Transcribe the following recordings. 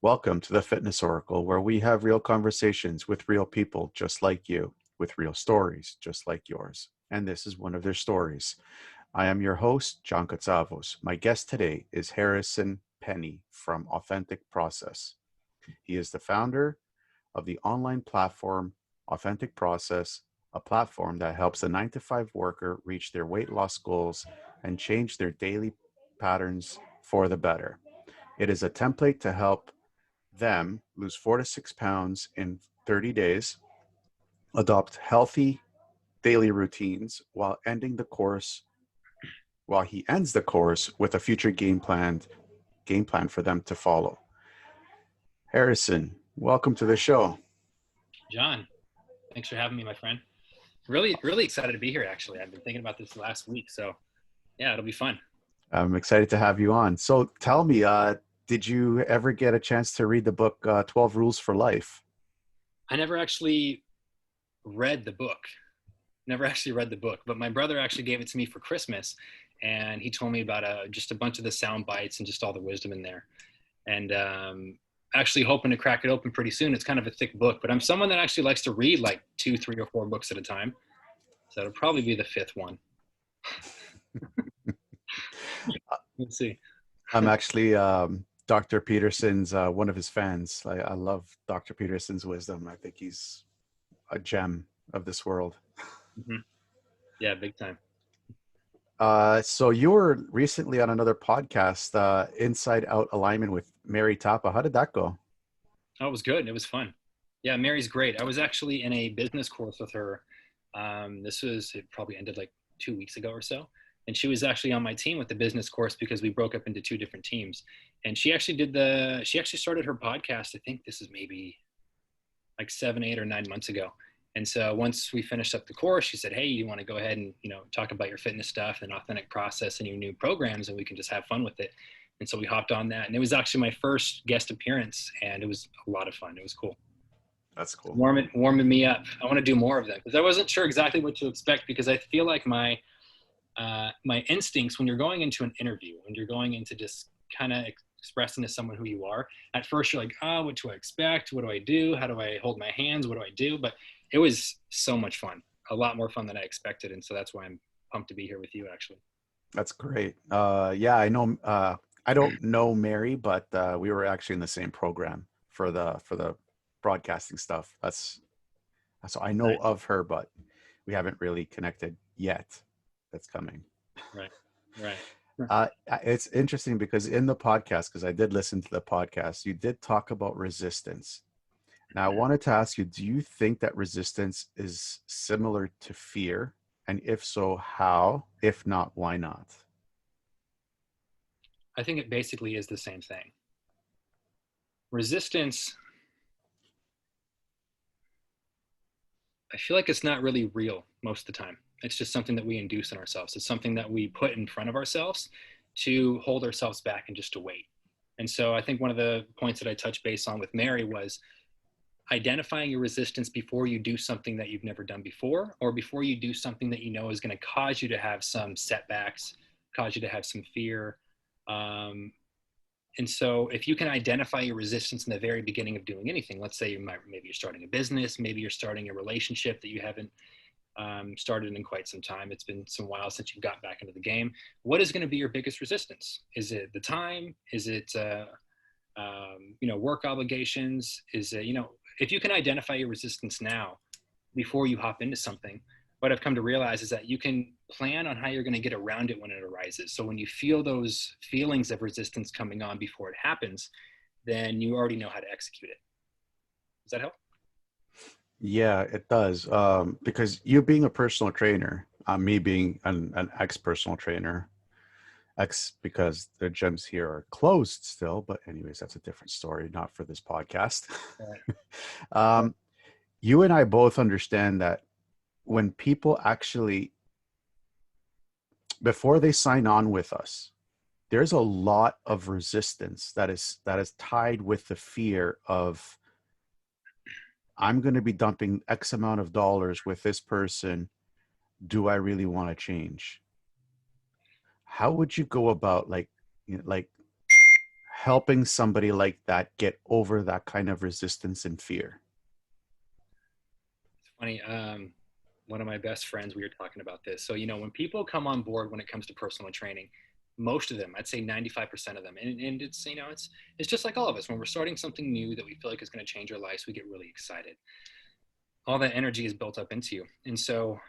Welcome to the Fitness Oracle, where we have real conversations with real people just like you, with real stories just like yours. And this is one of their stories. I am your host, John Katsavos. My guest today is Harrison Penney from Authentic Process. He is the founder of the online platform Authentic Process, a platform that helps the 9-to-5 worker reach their weight loss goals and change their daily patterns for the better. It is a template to help them lose 4 to 6 pounds in 30 days, adopt healthy daily routines while he ends the course with a future game plan for them to follow. Harrison, welcome to the show. John, thanks for having me, my friend. Really excited to be here, actually. I've been thinking about this last week, so yeah, it'll be fun. I'm excited to have you on. So tell me, did you ever get a chance to read the book 12 Rules for Life? I never actually read the book. But my brother actually gave it to me for Christmas, and he told me about just a bunch of the sound bites and just all the wisdom in there. And actually hoping to crack it open pretty soon. It's kind of a thick book, but I'm someone that actually likes to read like 2, 3, or 4 books at a time. So it'll probably be the 5th one. Let's see. I'm actually Dr. Peterson's one of his fans. I love Dr. Peterson's wisdom. I think he's a gem of this world. Mm-hmm. Yeah, big time. So you were recently on another podcast, Inside Out Alignment with Mary Tapa. How did that go? Oh, it was good. It was fun. Yeah, Mary's great. I was actually in a business course with her. It probably ended like 2 weeks ago or so. And she was actually on my team with the business course because we broke up into 2 different teams. And she actually started her podcast. I think this is maybe like 7, 8, or 9 months ago. And so once we finished up the course, she said, "Hey, you want to go ahead and, talk about your fitness stuff and Authentic Process and your new programs, and we can just have fun with it." And so we hopped on that, and it was actually my first guest appearance, and it was a lot of fun. It was cool. That's cool. Warming me up. I want to do more of them because I wasn't sure exactly what to expect, because I feel like my instincts when you're going into an interview, when you're going into just kind of expressing to someone who you are, at first you're like, what do I expect? What do I do? How do I hold my hands? What do I do? But it was so much fun, a lot more fun than I expected. And so that's why I'm pumped to be here with you, actually. That's great. Yeah, I know. I don't know Mary, but we were actually in the same program for the broadcasting stuff. So I know of her, but we haven't really connected yet. That's coming. Right. It's interesting because in the podcast, because I did listen to the podcast, you did talk about resistance. Now, I wanted to ask you, do you think that resistance is similar to fear? And if so, how? If not, why not? I think it basically is the same thing. Resistance, I feel like it's not really real most of the time. It's just something that we induce in ourselves. It's something that we put in front of ourselves to hold ourselves back and just to wait. And so I think one of the points that I touched base on with Mary was identifying your resistance before you do something that you've never done before, or before you do something that you know is going to cause you to have some setbacks, cause you to have some fear. And so if you can identify your resistance in the very beginning of doing anything, let's say maybe you're starting a business, maybe you're starting a relationship that you haven't started in quite some time. It's been some while since you got back into the game. What is going to be your biggest resistance? Is it the time? Is it, work obligations? Is it, if you can identify your resistance now before you hop into something, what I've come to realize is that you can plan on how you're going to get around it when it arises. So when you feel those feelings of resistance coming on before it happens, then you already know how to execute it. Does that help? Yeah, it does. Because you being a personal trainer, me being an ex-personal trainer, because the gyms here are closed still, but anyways, that's a different story, not for this podcast. Right. You and I both understand that when people actually, before they sign on with us, there's a lot of resistance that is tied with the fear of, I'm going to be dumping X amount of dollars with this person. Do I really want to change? How would you go about helping somebody like that get over that kind of resistance and fear? It's funny. One of my best friends, we were talking about this. So, when people come on board when it comes to personal training, most of them, I'd say 95% of them, and it's, it's just like all of us. When we're starting something new that we feel like is going to change our lives, we get really excited. All that energy is built up into you. And so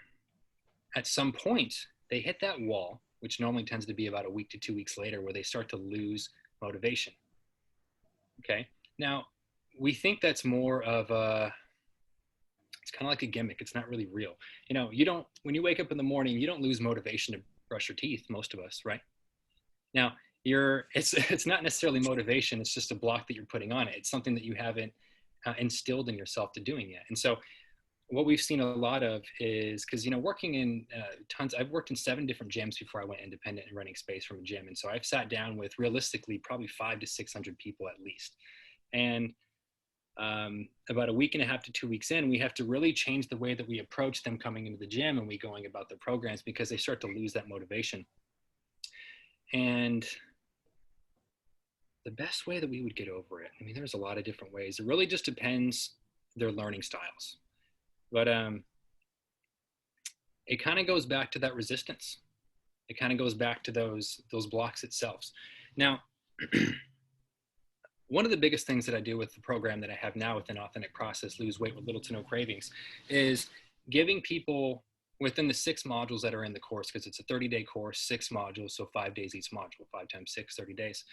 at some point, they hit that wall, which normally tends to be about a week to 2 weeks later, where they start to lose motivation. Okay. Now, we think that's more of it's kind of like a gimmick. It's not really real. You don't, when you wake up in the morning, you don't lose motivation to brush your teeth, most of us, right? Now, it's not necessarily motivation. It's just a block that you're putting on it. It's something that you haven't instilled in yourself to doing yet. And so what we've seen a lot of is because working in I've worked in 7 different gyms before I went independent and running space from a gym, and so I've sat down with realistically probably 500 to 600 people at least. And about a week and a half to 2 weeks in, we have to really change the way that we approach them coming into the gym and we going about their programs, because they start to lose that motivation. And the best way that we would get over it, I mean, there's a lot of different ways. It really just depends their learning styles. But it kind of goes back to that resistance. It kind of goes back to those blocks itself. Now, one of the biggest things that I do with the program that I have now within Authentic Process, Lose Weight with Little to No Cravings, is giving people within the 6 modules that are in the course, because it's a 30-day course, 6 modules, so 5 days each module, 5 times 6, 30 days.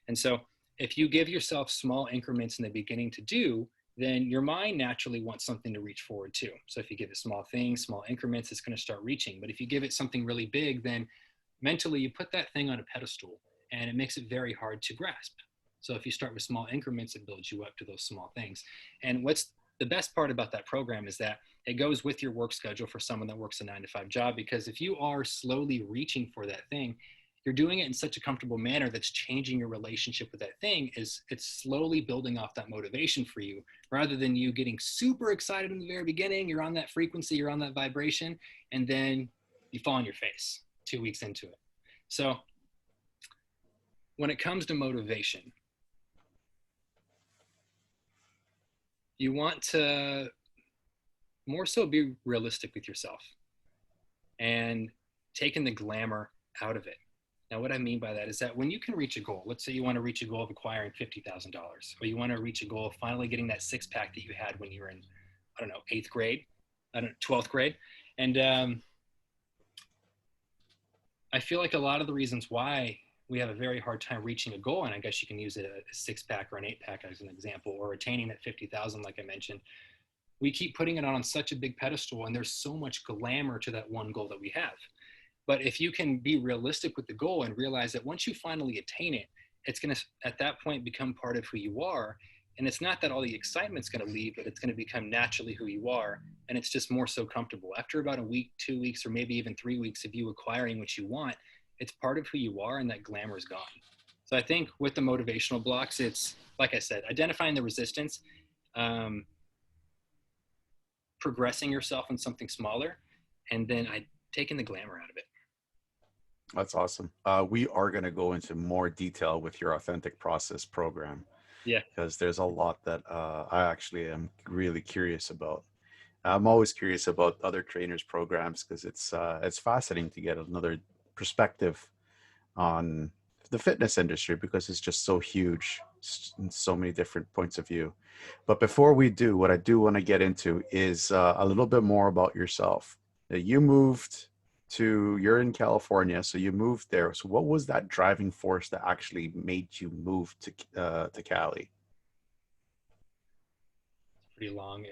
And so if you give yourself small increments in the beginning to do, then your mind naturally wants something to reach forward to. So if you give it small things, small increments, it's going to start reaching. But if you give it something really big, then mentally you put that thing on a pedestal and it makes it very hard to grasp. So if you start with small increments, it builds you up to those small things. And what's the best part about that program is that it goes with your work schedule for someone that works a 9 to 5 job, because if you are slowly reaching for that thing, you're doing it in such a comfortable manner that's changing your relationship with that thing. Is it's slowly building off that motivation for you, rather than you getting super excited in the very beginning. You're on that frequency, you're on that vibration, and then you fall on your face 2 weeks into it. So when it comes to motivation, you want to more so be realistic with yourself and taking the glamour out of it. Now, what I mean by that is that when you can reach a goal, let's say you want to reach a goal of acquiring $50,000, or you want to reach a goal of finally getting that 6-pack that you had when you were in, I don't know, 8th grade, 12th grade. And I feel like a lot of the reasons why we have a very hard time reaching a goal, and I guess you can use it a 6-pack or an 8-pack as an example, or attaining that 50,000, like I mentioned, we keep putting it on such a big pedestal, and there's so much glamour to that one goal that we have. But if you can be realistic with the goal and realize that once you finally attain it, it's going to, at that point, become part of who you are. And it's not that all the excitement's going to leave, but it's going to become naturally who you are. And it's just more so comfortable. After about a week, 2 weeks, or maybe even 3 weeks of you acquiring what you want, it's part of who you are, and that glamour is gone. So I think with the motivational blocks, it's, like I said, identifying the resistance, progressing yourself in something smaller, and then taking the glamour out of it. That's awesome. We are going to go into more detail with your Authentic Process program, Yeah. because there's a lot that I actually am really curious about. I'm always curious about other trainers' programs, because it's fascinating to get another perspective on the fitness industry, because it's just so huge in so many different points of view. But before we do, what I do want to get into is a little bit more about yourself. You moved you're in California, so you moved there. So what was that driving force that actually made you move to Cali? It's pretty long,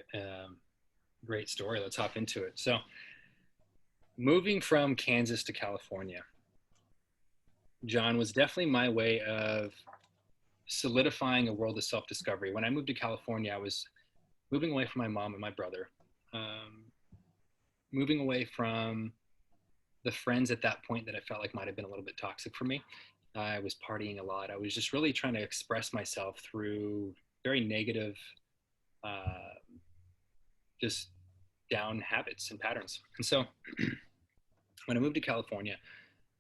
great story. Let's hop into it. So moving from Kansas to California, John, was definitely my way of solidifying a world of self-discovery. When I moved to California, I was moving away from my mom and my brother, moving away from the friends at that point that I felt like might have been a little bit toxic for me. I was partying a lot. I was just really trying to express myself through very negative, just down habits and patterns. And so when I moved to California,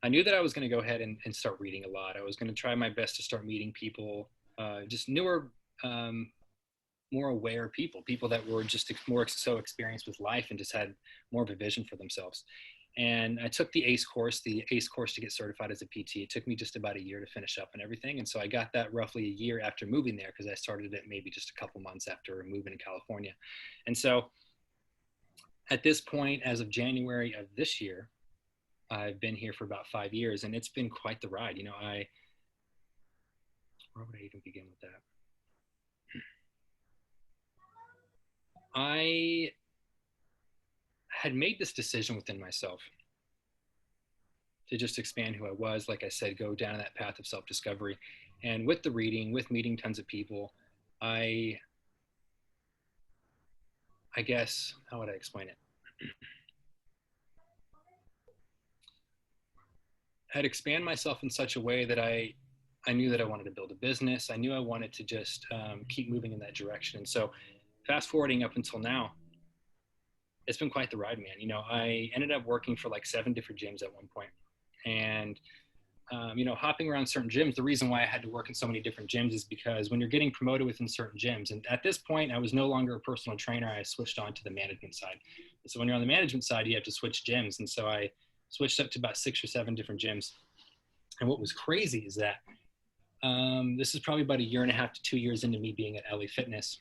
I knew that I was going to go ahead and start reading a lot. I was going to try my best to start meeting people, just newer, um, more aware people, people that were just more so experienced with life and just had more of a vision for themselves. And I took the ACE course to get certified as a PT. It took me just about a year to finish up and everything. And so I got that roughly a year after moving there, because I started it maybe just a couple months after moving to California. And so at this point, as of January of this year, I've been here for about 5 years, and it's been quite the ride. Where would I even begin with that? I had made this decision within myself to just expand who I was. Like I said, go down that path of self-discovery. And with the reading, with meeting tons of people, I guess, how would I explain it? I'd expand myself in such a way that I knew that I wanted to build a business. I knew I wanted to just keep moving in that direction. And so fast forwarding up until now, it's been quite the ride, man. I ended up working for like 7 different gyms at one point. And hopping around certain gyms, the reason why I had to work in so many different gyms is because when you're getting promoted within certain gyms, and at this point, I was no longer a personal trainer, I switched on to the management side. And so when you're on the management side, you have to switch gyms. And so I switched up to about 6 or 7 different gyms. And what was crazy is that this is probably about a year and a half to 2 years into me being at LA Fitness.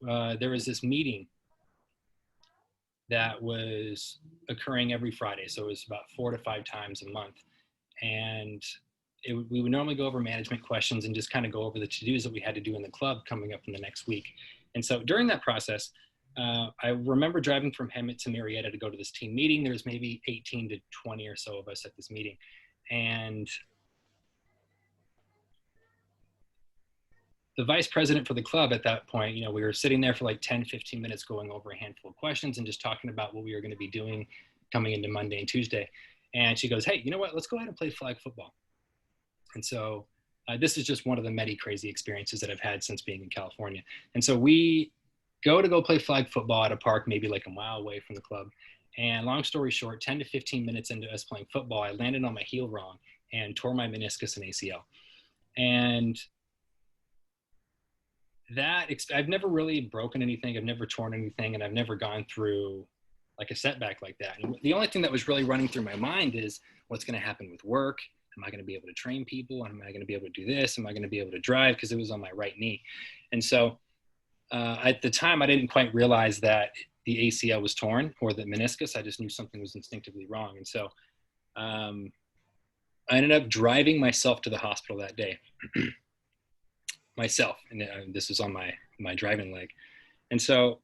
There was this meeting that was occurring every Friday. So it was about 4 to 5 times a month. And we would normally go over management questions and just kind of go over the to-dos that we had to do in the club coming up in the next week. And so during that process, I remember driving from Hemet to Marietta to go to this team meeting. There's maybe 18 to 20 or so of us at this meeting. And the vice president for the club at that point, we were sitting there for like 10, 15 minutes going over a handful of questions and just talking about what we were going to be doing coming into Monday and Tuesday. And she goes, "Hey, you know what? Let's go ahead and play flag football." And so this is just one of the many crazy experiences that I've had since being in California. And so we go play flag football at a park, maybe like a mile away from the club. And long story short, 10 to 15 minutes into us playing football, I landed on my heel wrong and tore my meniscus and ACL. And I've never really broken anything. I've never torn anything, and I've never gone through like a setback like that. And the only thing that was really running through my mind is what's going to happen with work. Am I going to be able to train people? Am I going to be able to do this? Am I going to be able to drive? Because it was on my right knee. And so at the time, I didn't quite realize that the ACL was torn or the meniscus. I just knew something was instinctively wrong. And so I ended up driving myself to the hospital that day. Myself, and this was on my driving leg. And so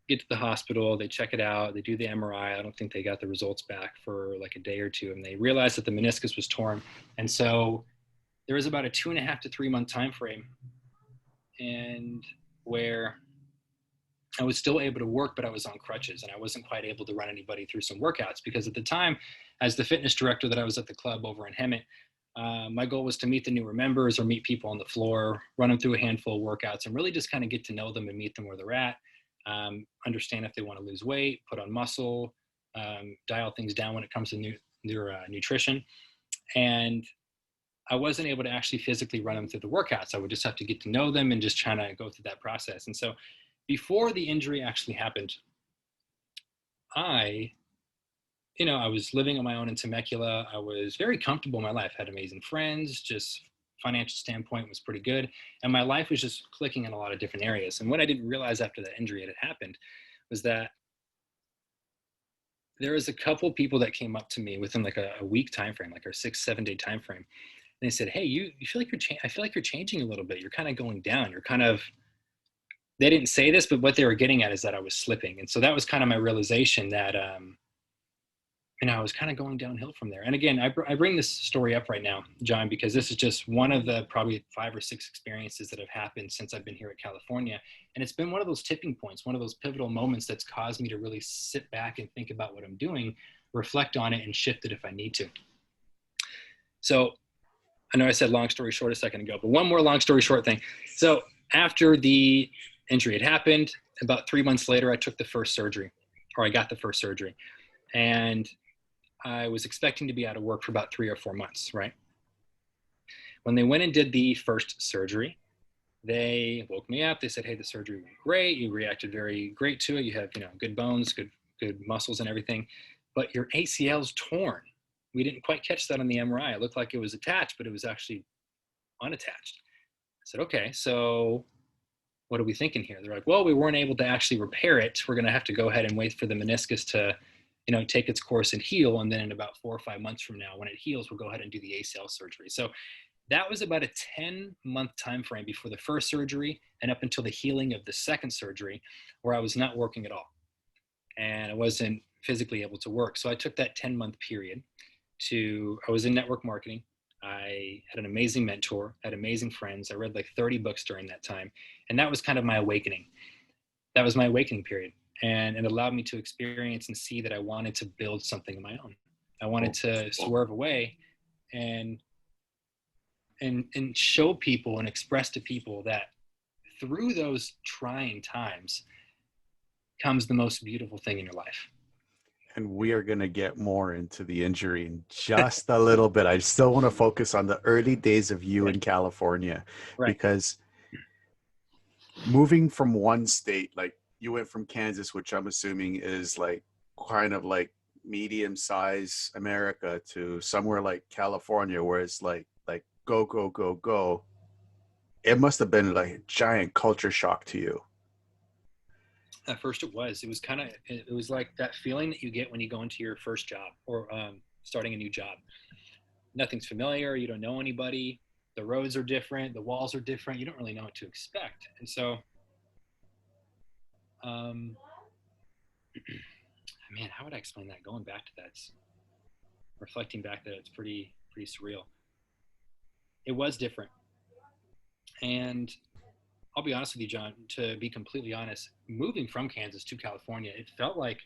get to the hospital, they check it out, they do the MRI. I don't think they got the results back for like a day or two, and they realized that the meniscus was torn. And so there was about a 2.5 to 3 month time frame, and where I was still able to work, but I was on crutches, and I wasn't quite able to run anybody through some workouts, because at the time, as the fitness director that I was at the club over in Hemet, my goal was to meet the newer members or meet people on the floor, run them through a handful of workouts, and really just kind of get to know them and meet them where they're at, understand if they want to lose weight, put on muscle, dial things down when it comes to nutrition. And I wasn't able to actually physically run them through the workouts. I would just have to get to know them and just trying to go through that process. And so before the injury actually happened, I was living on my own in Temecula. I was very comfortable in my life, had amazing friends, just financial standpoint was pretty good. And my life was just clicking in a lot of different areas. And what I didn't realize after that injury had happened was that there was a couple people that came up to me within like a week time frame, like our 6-7 day time frame. And they said, "Hey, you feel like I feel like you're changing a little bit. You're kind of going down. They didn't say this, but what they were getting at is that I was slipping." And so that was kind of my realization that, I was kind of going downhill from there. And again, I bring this story up right now, John, because this is just one of the probably 5 or 6 experiences that have happened since I've been here at California. And it's been one of those tipping points, one of those pivotal moments that's caused me to really sit back and think about what I'm doing, reflect on it, and shift it if I need to. So I know I said long story short a second ago, but one more long story short thing. So after the injury had happened, about 3 months later, I got the first surgery. And I was expecting to be out of work for about 3 or 4 months, right? When they went and did the first surgery, they woke me up. They said, "Hey, the surgery went great. You reacted very great to it. You have, good bones, good muscles and everything, but your ACL's torn." We didn't quite catch that on the MRI. It looked like it was attached, but it was actually unattached. I said, "Okay, so what are we thinking here?" They're like, "Well, we weren't able to actually repair it. We're going to have to go ahead and wait for the meniscus to, take its course and heal. And then in about 4 or 5 months from now, when it heals, we'll go ahead and do the ACL surgery." So that was about a 10-month time frame before the first surgery and up until the healing of the second surgery, where I was not working at all and I wasn't physically able to work. So I took that 10-month period I was in network marketing. I had an amazing mentor, had amazing friends. I read like 30 books during that time. And that was kind of my awakening. That was my awakening period. And it allowed me to experience and see that I wanted to build something of my own. I wanted Oh, to swerve away and and show people and express to people that through those trying times comes the most beautiful thing in your life. and we are going to get more into the injury in just a little bit. I still want to focus on the early days of you Yeah. in California, Right. because moving from one state, like you went from Kansas, which I'm assuming is like kind of like medium size America, to somewhere like California where it's like go go go go. It must have been like a giant culture shock to you. At first it was kind of, it was like that feeling that you get when you go into your first job or starting a new job. Nothing's familiar. You don't know anybody. The roads are different. The walls are different. You don't really know what to expect. And so, um, man, how would I explain that? Going back to that, reflecting back, that it's pretty surreal. It was different. And I'll be honest with you, John, to be completely honest, moving from Kansas to California, it felt like,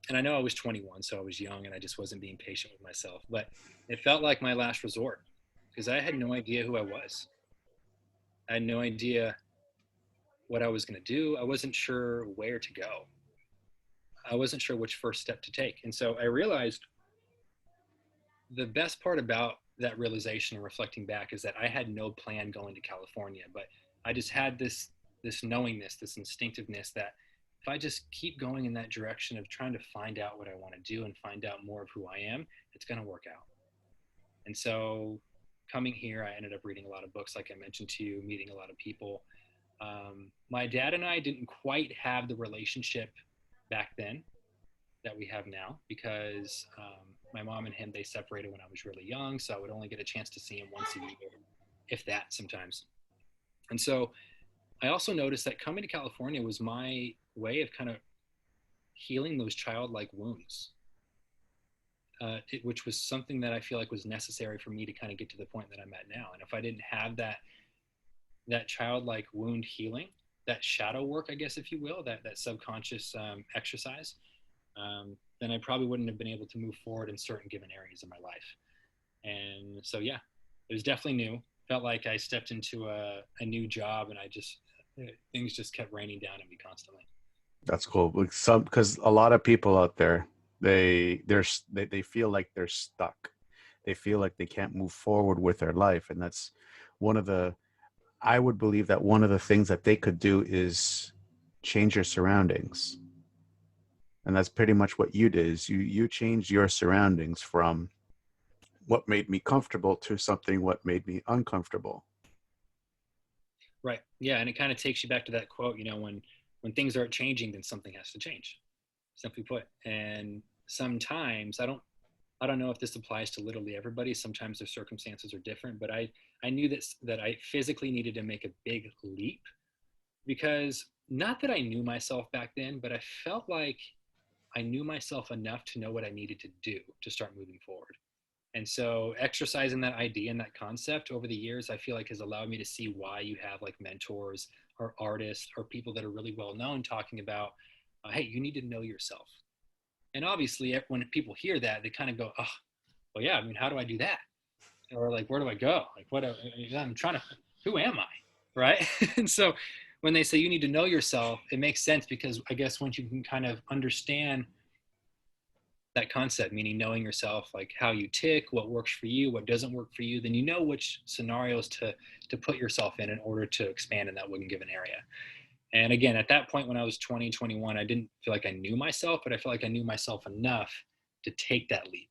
and I know I was 21, so I was young and I just wasn't being patient with myself, but it felt like my last resort because I had no idea who I was. I had no idea what I was going to do. I wasn't sure where to go. I wasn't sure which first step to take. And so I realized the best part about that realization and reflecting back is that I had no plan going to California, but I just had this knowingness, this instinctiveness that if I just keep going in that direction of trying to find out what I want to do and find out more of who I am, it's going to work out. And so coming here, I ended up reading a lot of books, like I mentioned to you, meeting a lot of people. My dad and I didn't quite have the relationship back then that we have now because my mom and him, they separated when I was really young, so I would only get a chance to see him once a year, if that, sometimes. And so I also noticed that coming to California was my way of kind of healing those childlike wounds, which was something that I feel like was necessary for me to kind of get to the point that I'm at now. And if I didn't have that childlike wound healing, that shadow work, I guess, if you will, that subconscious exercise, then I probably wouldn't have been able to move forward in certain given areas of my life. And so, yeah, it was definitely new. Felt like I stepped into a new job, and things just kept raining down on me constantly. That's cool. Like some, because a lot of people out there, they feel like they're stuck. They feel like they can't move forward with their life, and that's one of the. I would believe that one of the things that they could do is change your surroundings, and that's pretty much what you did. Is you changed your surroundings from what made me comfortable to something what made me uncomfortable. Right. Yeah, and it kind of takes you back to that quote. When things aren't changing, then something has to change. Simply put. And sometimes I don't know if this applies to literally everybody. Sometimes their circumstances are different, but I knew that I physically needed to make a big leap because not that I knew myself back then, but I felt like I knew myself enough to know what I needed to do to start moving forward. And so exercising that idea and that concept over the years, I feel like has allowed me to see why you have like mentors or artists or people that are really well known talking about, hey, you need to know yourself. And obviously, when people hear that, they kind of go, oh, well, yeah, I mean, how do I do that? Or like, where do I go? Like, I'm trying to, who am I? Right. And so when they say you need to know yourself, it makes sense because I guess once you can kind of understand that concept, meaning knowing yourself, like how you tick, what works for you, what doesn't work for you, then you know which scenarios to put yourself in order to expand in that one given area. And again, at that point when I was 20, 21, I didn't feel like I knew myself, but I felt like I knew myself enough to take that leap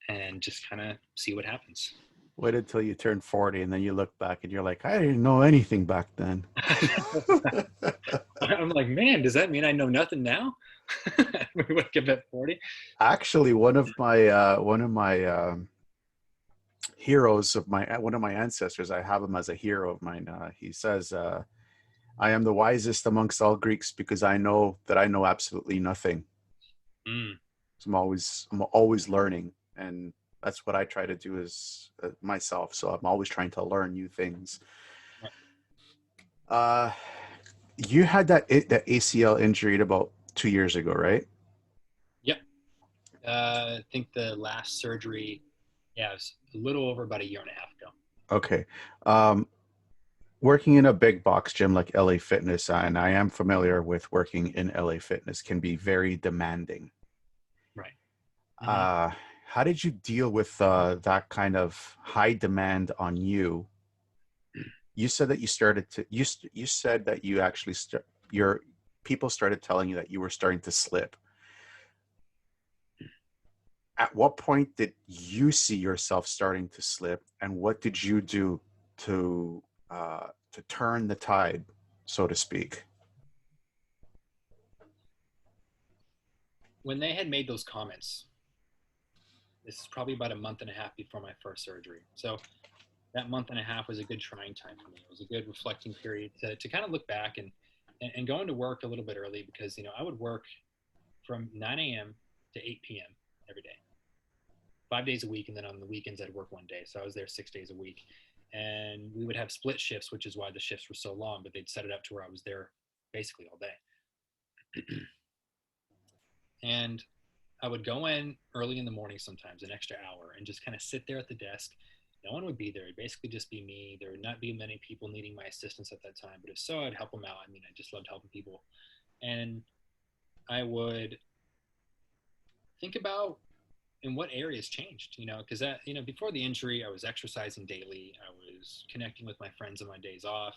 and just kind of see what happens. Wait until you turn 40 and then you look back and you're like, I didn't know anything back then. I'm like, man, does that mean I know nothing now? We wake up at 40. Actually, one of my heroes of my one of my ancestors, I have him as a hero of mine. He says, I am the wisest amongst all Greeks because I know that I know absolutely nothing. Mm. So I'm always learning, and that's what I try to do as myself. So I'm always trying to learn new things. Uh, you had that ACL injury about 2 years ago, right? Yep. I think the last surgery, yeah, it was a little over about a year and a half ago. Okay. Um, Working in a big box gym like LA Fitness, and I am familiar with working in LA Fitness, can be very demanding. Right. Mm-hmm. Uh, how did you deal with that kind of high demand on you? You said that you started to you said that you actually your people started telling you that you were starting to slip. At what point did you see yourself starting to slip, and what did you do to turn the tide, so to speak? When they had made those comments, this is probably about a month and a half before my first surgery. So that month and a half was a good trying time for me. It was a good reflecting period to kind of look back and going to work a little bit early because, I would work from 9 a.m. to 8 p.m. every day, 5 days a week. And then on the weekends, I'd work one day. So I was there 6 days a week. And we would have split shifts, which is why the shifts were so long, but they'd set it up to where I was there basically all day. And I would go in early in the morning sometimes, an extra hour, and just kind of sit there at the desk. No one would be there. It'd basically just be me. There would not be many people needing my assistance at that time, but if so, I'd help them out. I mean, I just loved helping people. And I would think about in what areas changed, because before the injury, I was exercising daily. I was connecting with my friends on my days off.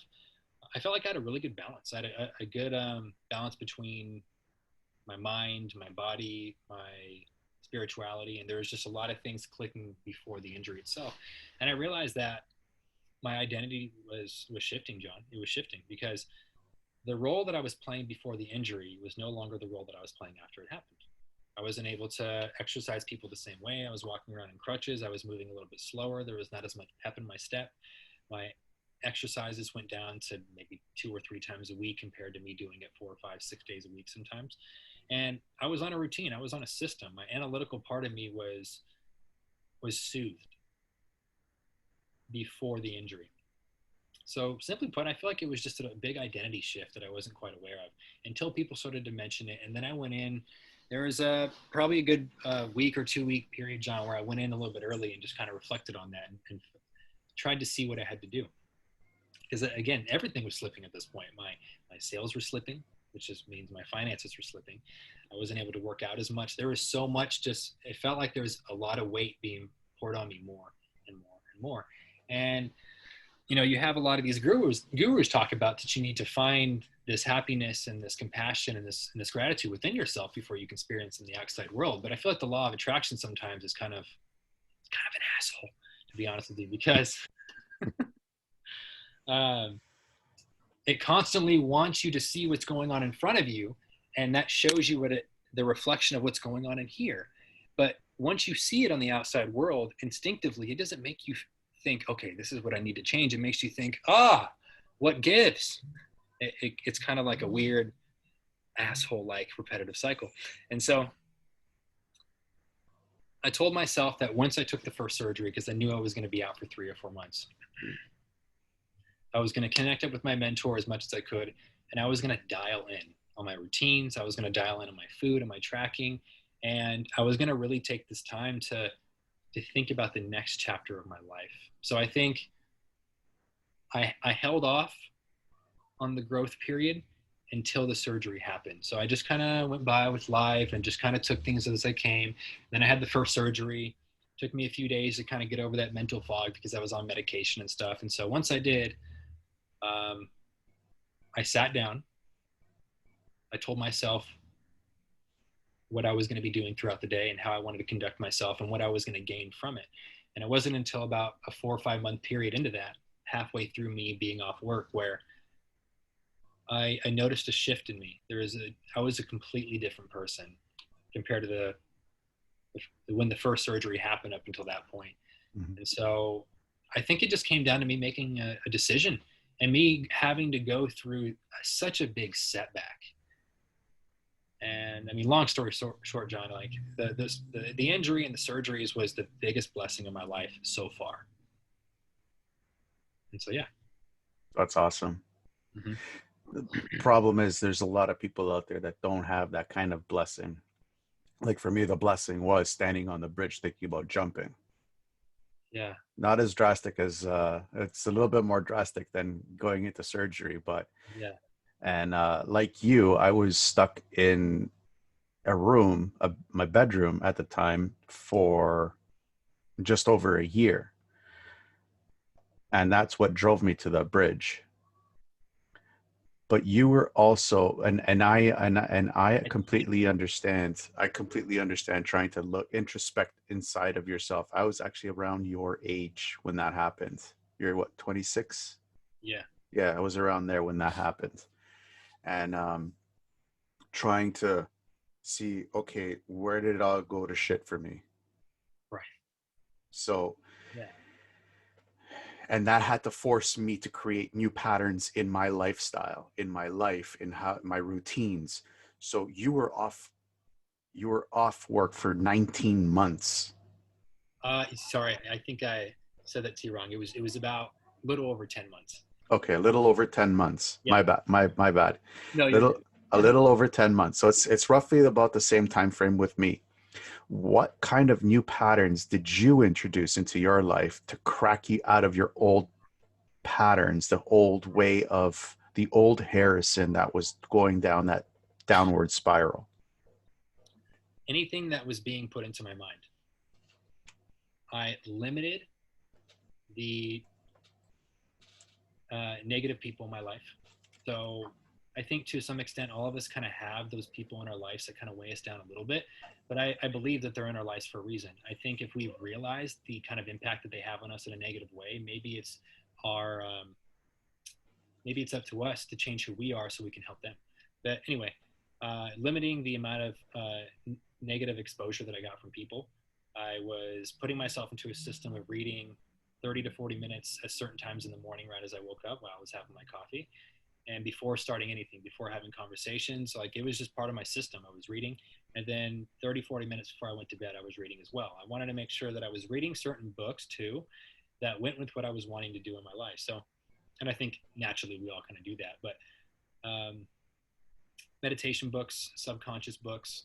I felt like I had a really good balance. I had a good balance between my mind, my body, my spirituality, and there was just a lot of things clicking before the injury itself. And I realized that my identity was shifting, John. It was shifting because the role that I was playing before the injury was no longer the role that I was playing after it happened. I wasn't able to exercise people the same way. I was walking around in crutches. I was moving a little bit slower. There was not as much pep in my step. My exercises went down to maybe 2 or 3 times a week compared to me doing it 4 or 5, 6 days a week sometimes. And I was on a routine. I was on a system. My analytical part of me was soothed before the injury. So simply put, I feel like it was just a big identity shift that I wasn't quite aware of until people started to mention it. And then I went in. There was probably a good week or 2 week period, John, where I went in a little bit early and just kind of reflected on that and tried to see what I had to do. Because again, everything was slipping at this point. My sales were slipping, which just means my finances were slipping. I wasn't able to work out as much. There was so much. Just it felt like there was a lot of weight being poured on me more and more and more. And you have a lot of these gurus talk about that you need to find this happiness and this compassion and this gratitude within yourself before you can experience in the outside world. But I feel like the law of attraction sometimes is kind of an asshole, to be honest with you, because um, it constantly wants you to see what's going on in front of you, and that shows you the reflection of what's going on in here. But once you see it on the outside world, instinctively, it doesn't make you think, okay, this is what I need to change. It makes you think, what gives? It's kind of like a weird asshole-like repetitive cycle. And so I told myself that once I took the first surgery, because I knew I was going to be out for 3 or 4 months, I was going to connect up with my mentor as much as I could, and I was going to dial in on my routines. I was going to dial in on my food and my tracking, and I was going to really take this time to think about the next chapter of my life. So I think I held off on the growth period, until the surgery happened. So I just kind of went by with life and just kind of took things as they came. Then I had the first surgery. It took me a few days to kind of get over that mental fog because I was on medication and stuff. And so once I did, um, I sat down. I told myself what I was going to be doing throughout the day and how I wanted to conduct myself and what I was going to gain from it. And it wasn't until about a 4 or 5 month period into that, halfway through me being off work, where I noticed a shift in me. I was a completely different person compared to when the first surgery happened up until that point. Mhm. And so I think it just came down to me making a decision and me having to go through such a big setback. And I mean, long story short, John, like the injury and the surgeries was the biggest blessing of my life so far. And so, yeah. That's awesome. Hmm. The problem is there's a lot of people out there that don't have that kind of blessing. Like for me, the blessing was standing on the bridge thinking about jumping. Yeah. Not as drastic as it's a little bit more drastic than going into surgery, but Yeah. and like you, I was stuck in a room, my bedroom at the time for just over a year, and that's what drove me to the bridge. But you were also, and I completely understand. I completely understand trying to look introspect inside of yourself. I was actually around your age when that happened. You're what, 26? Yeah. Yeah, I was around there when that happened, and trying to see, okay, where did it all go to shit for me? Right. So, Yeah. and that had to force me to create new patterns in my lifestyle, in my life, in how my routines. So you were off work for 19 months. Sorry, I think I said that to you wrong. It was about a little over 10 months. Okay, a little over 10 months. Yeah. My bad. My bad. No, you're Little good. a little over 10 months. So it's roughly about the same time frame with me. What kind of new patterns did you introduce into your life to crack you out of your old patterns, the old way of the old Harrison that was going down that downward spiral? Anything that was being put into my mind, I limited the negative people in my life. So I think to some extent, all of us kind of have those people in our lives that kind of weigh us down a little bit. But I believe that they're in our lives for a reason. I think if we realize the kind of impact that they have on us in a negative way, our maybe it's up to us to change who we are so we can help them. But anyway, limiting the amount of negative exposure that I got from people. I was putting myself into a system of reading 30 to 40 minutes at certain times in the morning, right as I woke up while I was having my coffee. And before starting anything, before having conversations, like it was just part of my system. I was reading. And then 30, 40 minutes before I went to bed, I was reading as well. I wanted to make sure that I was reading certain books too that went with what I was wanting to do in my life. So, and I think naturally we all kind of do that. But meditation books, subconscious books,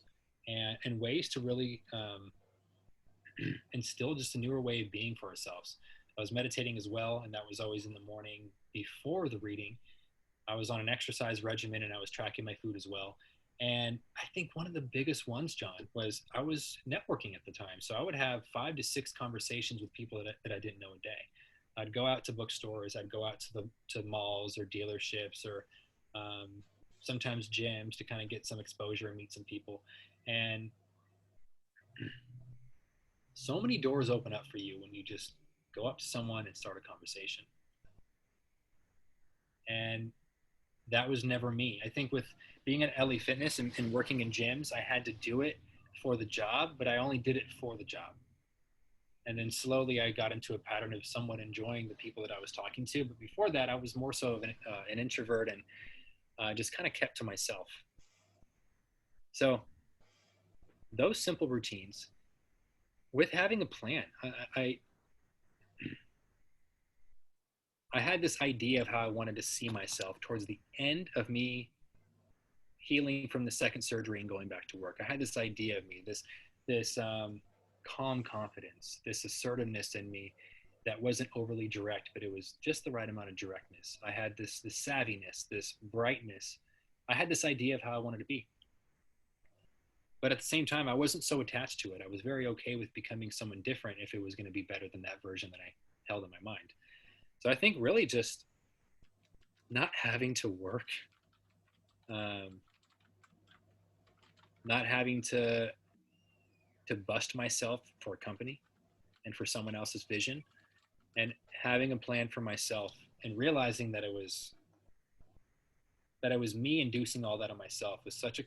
and ways to really instill just a newer way of being for ourselves. I was meditating as well, and that was always in the morning before the reading. I was on an exercise regimen and I was tracking my food as well. And I think one of the biggest ones, John, was I was networking at the time. So I would have 5 to 6 conversations with people that I didn't know a day. I'd go out to bookstores, I'd go out to malls or dealerships or um, sometimes gyms to kind of get some exposure and meet some people. And so many doors open up for you when you just go up to someone and start a conversation. And that was never me. I think with being at LA Fitness and working in gyms, I had to do it for the job, but I only did it for the job. And then slowly I got into a pattern of somewhat enjoying the people that I was talking to. But before that, I was more so of an introvert and just kind of kept to myself. So those simple routines with having a plan, I had this idea of how I wanted to see myself towards the end of me healing from the second surgery and going back to work. I had this idea of me, this calm confidence, this assertiveness in me that wasn't overly direct, but it was just the right amount of directness. I had this savviness, this brightness I had this idea of how I wanted to be. But at the same time, I wasn't so attached to it. I was very okay with becoming someone different if it was going to be better than that version that I held in my mind. So I think really just not having to work, um, not having to bust myself for a company and for someone else's vision, and having a plan for myself, and realizing that it was me inducing all that on myself was such a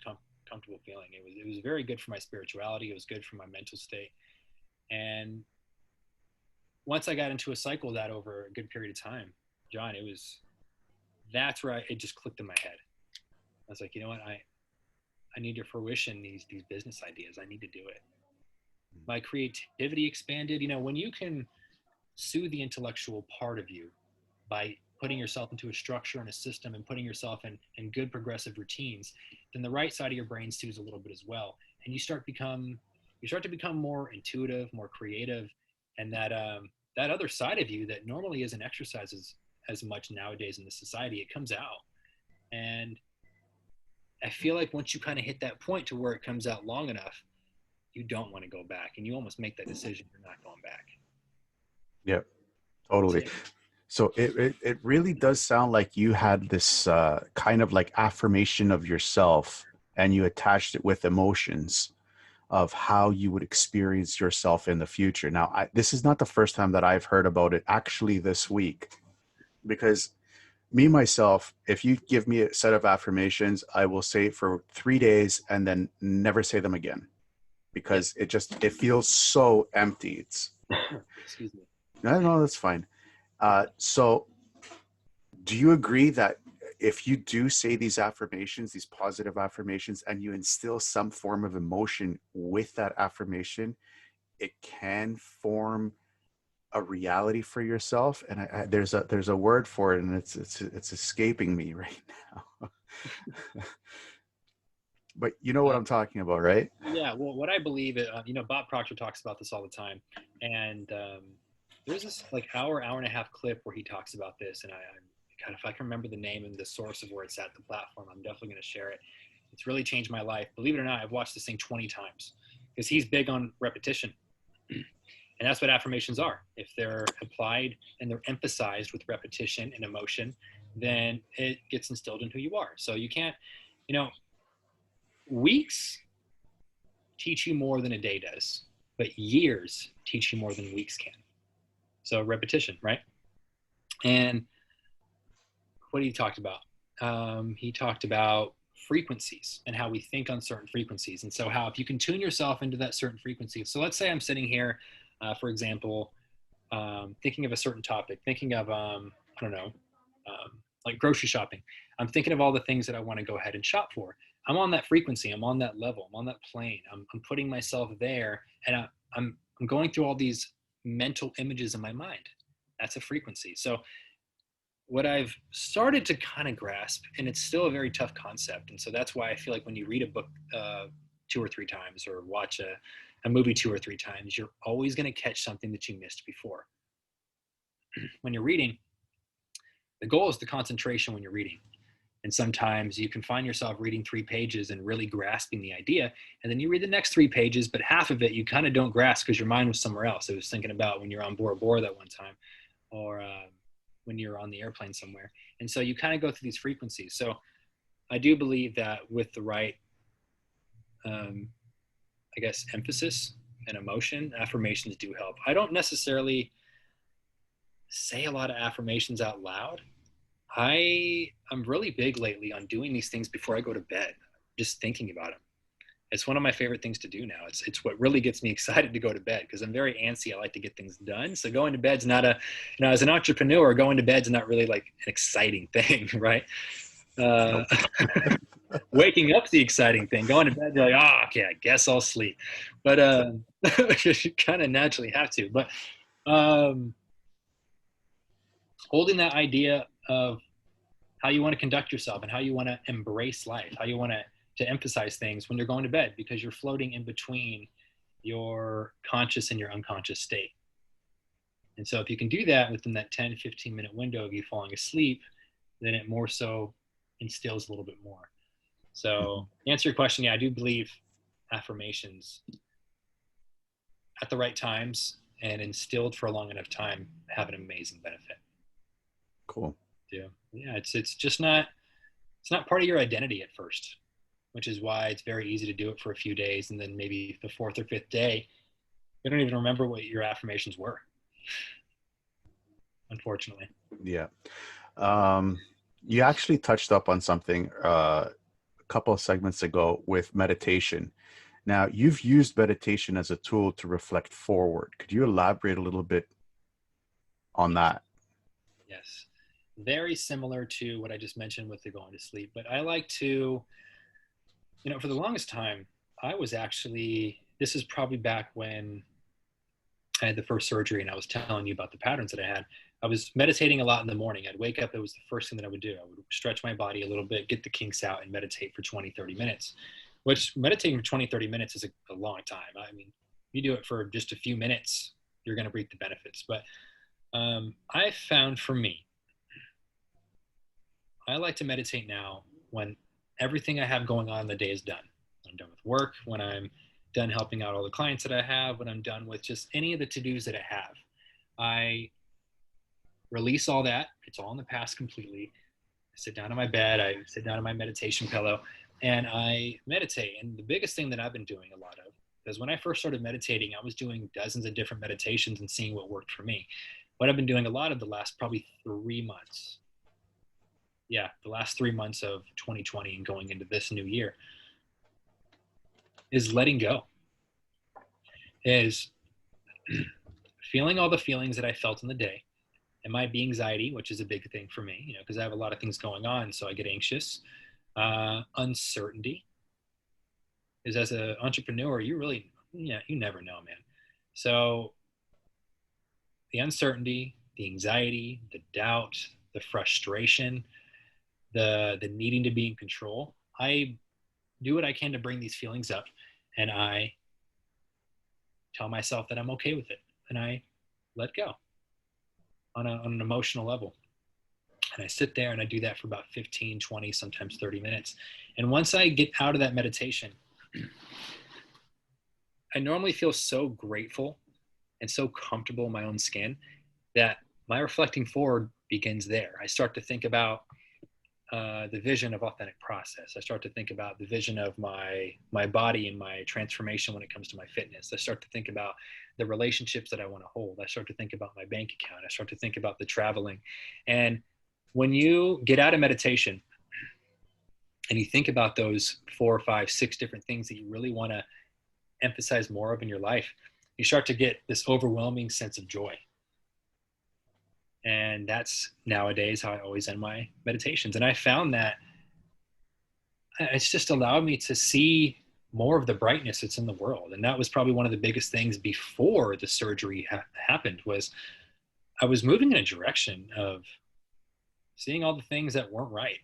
comfortable feeling. It was very good for my spirituality. It was good for my mental state. And once I got into a cycle of that over a good period of time, John, that's where it just clicked in my head. I was like, you know what, I need to fruition these business ideas. I need to do it. My creativity expanded. When you can soothe the intellectual part of you by putting yourself into a structure and a system and putting yourself in good progressive routines, then the right side of your brain soothes a little bit as well. And you start to become more intuitive, more creative, and that other side of you that normally isn't exercised as much nowadays in the society, it comes out. And I feel like once you kind of hit that point to where it comes out long enough, you don't want to go back, and you almost make that decision you're not going back. Yeah, totally. So, So it really does sound like you had this kind of like affirmation of yourself, and you attached it with emotions of how you would experience yourself in the future. Now, this is not the first time that I've heard about it actually this week, because me myself, if you give me a set of affirmations, I will say it for 3 days and then never say them again, yep. because it feels so empty. It's Excuse me. no, that's fine. So do you agree that if you do say these affirmations, these positive affirmations, and you instill some form of emotion with that affirmation, it can form a reality for yourself? And there's a word for it, and it's escaping me right now. But you know what Uh, I'm talking about, right? yeah. Well, what I believe, Bob Proctor talks about this all the time, and there's this like hour and a half clip where he talks about this, and God, if I can remember the name and the source of where it's at, the platform, I'm definitely going to share it. It's really changed my life. Believe it or not, I've watched this thing 20 times because he's big on repetition. And that's what affirmations are. If they're applied and they're emphasized with repetition and emotion, then it gets instilled in who you are. So you can't, you know, weeks teach you more than a day does, but years teach you more than weeks can. So repetition, right? And what he talked about? He talked about frequencies and how we think on certain frequencies. And so how if you can tune yourself into that certain frequency. So let's say I'm sitting here, for example, thinking of a certain topic, thinking of, I don't know, like grocery shopping. I'm thinking of all the things that I want to go ahead and shop for. I'm on that frequency. I'm on that level. I'm on that plane. I'm putting myself there, and I'm going through all these mental images in my mind. That's a frequency. So what I've started to kind of grasp, and it's still a very tough concept, and so that's why I feel like when you read a book 2 or 3 times or watch a movie 2 or 3 times, you're always going to catch something that you missed before. When you're reading, the goal is the concentration when you're reading. And sometimes you can find yourself reading 3 pages and really grasping the idea. And then you read the next 3 pages, but half of it you kind of don't grasp because your mind was somewhere else. It was thinking about when you're on Bora Bora that one time, or when you're on the airplane somewhere. And so you kind of go through these frequencies. So I do believe that with the right, um, I guess, emphasis and emotion, affirmations do help. I don't necessarily say a lot of affirmations out loud. I'm really big lately on doing these things before I go to bed, just thinking about them. It's one of my favorite things to do now. It's what really gets me excited to go to bed because I'm very antsy. I like to get things done. So going to bed's not as an entrepreneur, going to bed's not really like an exciting thing, right? Uh, Nope. Waking up's the exciting thing. Going to bed, you're like, oh, okay, I guess I'll sleep. But you kind of naturally have to. But um, holding that idea of how you want to conduct yourself and how you want to embrace life, how you want to emphasize things when you're going to bed, because you're floating in between your conscious and your unconscious state. And so if you can do that within that 10-15 minute window of you falling asleep, then it more so instills a little bit more. So to answer your question, yeah, I do believe affirmations at the right times and instilled for a long enough time have an amazing benefit. Cool. Yeah, it's just not it's not part of your identity at first, which is why it's very easy to do it for a few days, and then maybe the fourth or fifth day, you don't even remember what your affirmations were. Unfortunately. Yeah. Um, you actually touched up on something a couple of segments ago with meditation. Now, you've used meditation as a tool to reflect forward. Could you elaborate a little bit on that? Yes. Very similar to what I just mentioned with the going to sleep. But I like to, for the longest time, I was actually, this is probably back when I had the first surgery and I was telling you about the patterns that I had. I was meditating a lot in the morning. I'd wake up, it was the first thing that I would do. I would stretch my body a little bit, get the kinks out, and meditate for 20, 30 minutes, which meditating for 20, 30 minutes is a long time. I mean, you do it for just a few minutes, you're going to reap the benefits. But I found for me, I like to meditate now when everything I have going on in the day is done. When I'm done with work, when I'm done helping out all the clients that I have, when I'm done with just any of the to-dos that I have. I release all that. It's all in the past completely. I sit down on my bed, I sit down on my meditation pillow, and I meditate. And the biggest thing that I've been doing a lot of, because when I first started meditating, I was doing dozens of different meditations and seeing what worked for me. What I've been doing a lot of the last probably 3 months, yeah, the last 3 months of 2020 and going into this new year, is letting go, is feeling all the feelings that I felt in the day. It might be anxiety, which is a big thing for me, because I have a lot of things going on, so I get anxious. Uncertainty is, as an entrepreneur, you really, you never know, man. So the uncertainty, the anxiety, the doubt, the frustration, the needing to be in control, I do what I can to bring these feelings up, and I tell myself that I'm okay with it, and I let go on an emotional level. And I sit there and I do that for about 15, 20, sometimes 30 minutes. And once I get out of that meditation, I normally feel so grateful and so comfortable in my own skin that my reflecting forward begins there. I start to think about the vision of authentic process. I start to think about the vision of my body and my transformation when it comes to my fitness. I start to think about the relationships that I want to hold. I start to think about my bank account. I start to think about the traveling. And when you get out of meditation and you think about those 4, 5, 6 different things that you really want to emphasize more of in your life, you start to get this overwhelming sense of joy. And that's nowadays how I always end my meditations. And I found that it's just allowed me to see more of the brightness that's in the world. And that was probably one of the biggest things before the surgery happened, was I was moving in a direction of seeing all the things that weren't right.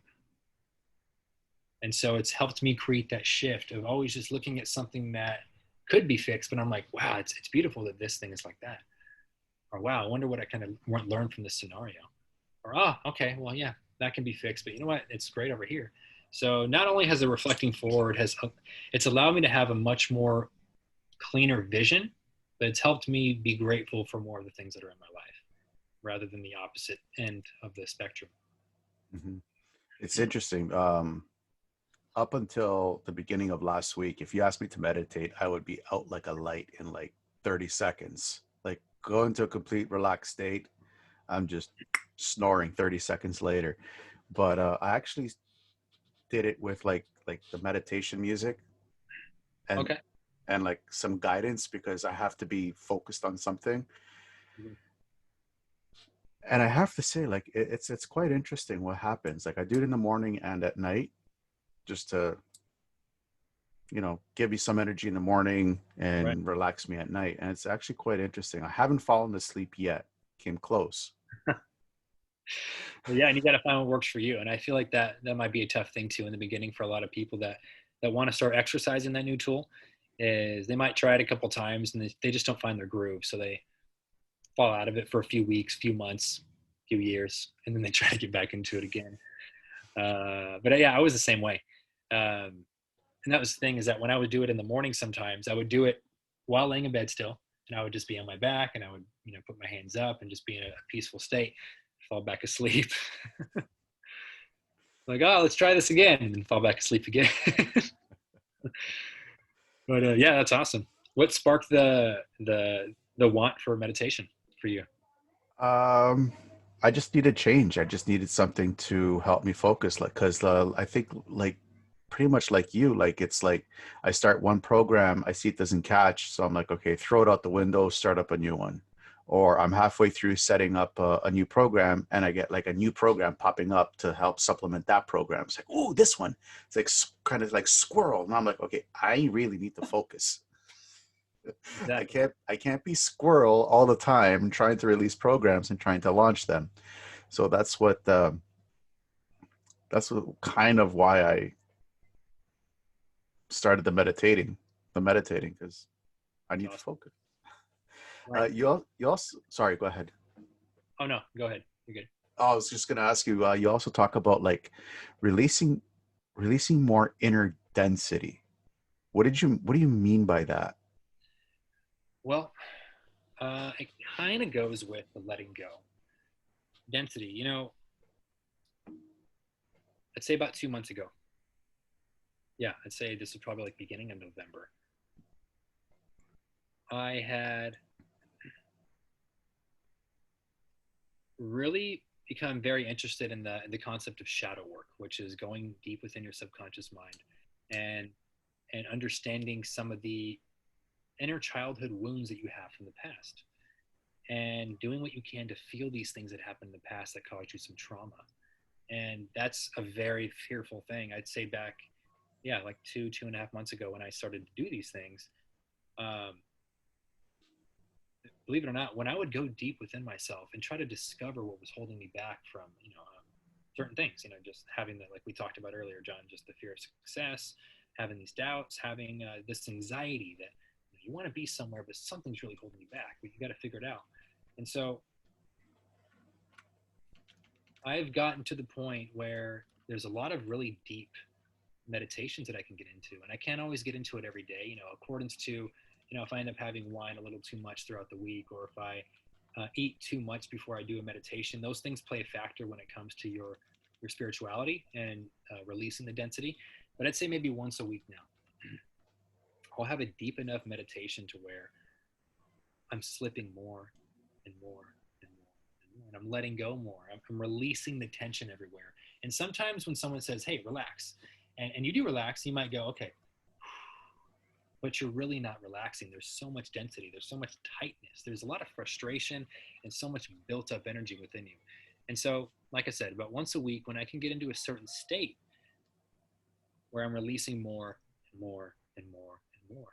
And so it's helped me create that shift of always just looking at something that could be fixed, but I'm like, wow, it's beautiful that this thing is like that. Or wow, I wonder what I kind of learned from this scenario. Or okay, well, yeah, that can be fixed, but you know what? It's great over here. So not only has the reflecting forward it's allowed me to have a much more cleaner vision, but it's helped me be grateful for more of the things that are in my life rather than the opposite end of the spectrum. Mm-hmm. It's interesting. Up until the beginning of last week, if you asked me to meditate, I would be out like a light in like 30 seconds. Like go into a complete relaxed state. I'm just snoring 30 seconds later. But I actually did it with like the meditation music and Okay. and like some guidance because I have to be focused on something. Mm-hmm. And I have to say, like it's quite interesting what happens. Like I do it in the morning and at night just to give me some energy in the morning Right. and relax me at night. And it's actually quite interesting. I haven't fallen asleep yet. Came close. Well, yeah, and you got to find what works for you. And I feel like that might be a tough thing too in the beginning for a lot of people that want to start exercising that new tool. Is they might try it a couple times and they just don't find their groove, so they fall out of it for a few weeks, few months, few years, and then they try to get back into it again. But yeah, I was the same way. And that was the thing, is that when I would do it in the morning, sometimes I would do it while laying in bed still, and I would just be on my back, and I would, put my hands up and just be in a peaceful state, fall back asleep. Like, oh, let's try this again, and then fall back asleep again. But yeah, that's awesome. What sparked the want for meditation for you? Um, I just needed change. I just needed something to help me focus. Like, cause I think like pretty much like you, like it's like I start one program, I see it doesn't catch, so I'm like, okay, throw it out the window, start up a new one. Or I'm halfway through setting up a new program, and I get like a new program popping up to help supplement that program. It's like, oh, this one. It's like kind of like squirrel, and I'm like, okay, I really need to focus. Exactly. I can't be squirrel all the time trying to release programs and trying to launch them. So that's what, kind of why I started the meditating because I That's need to awesome. focus. Right. You also sorry, go ahead. Oh no, go ahead. You're good. Oh, I was just gonna ask you. You also talk about like releasing more inner density. What do you mean by that? Well, it kind of goes with the letting go. Density. I'd say about 2 months ago. Yeah, I'd say this is probably like beginning of November. I had really become very interested in the concept of shadow work, which is going deep within your subconscious mind and and understanding some of the inner childhood wounds that you have from the past, and doing what you can to feel these things that happened in the past that caused you some trauma. And that's a very fearful thing. I'd say back, yeah, like 2.5 months ago, when I started to do these things, um, believe it or not, when I would go deep within myself and try to discover what was holding me back from, certain things, just having the, like we talked about earlier, John, just the fear of success, having these doubts, having this anxiety that you want to be somewhere, but something's really holding you back, but you got to figure it out. And so I've gotten to the point where there's a lot of really deep meditations that I can get into, and I can't always get into it every day. Accordance to, if I end up having wine a little too much throughout the week, or if I eat too much before I do a meditation, those things play a factor when it comes to your spirituality and releasing the density. But I'd say maybe once a week now, I'll have a deep enough meditation to where I'm slipping more and more and more and more, and I'm letting go more. I'm releasing the tension everywhere. And sometimes when someone says, "Hey, relax," and you do relax, you might go, "Okay," but you're really not relaxing. There's so much density. There's so much tightness. There's a lot of frustration and so much built up energy within you. And so, like I said, about once a week, when I can get into a certain state where I'm releasing more and more and more and more,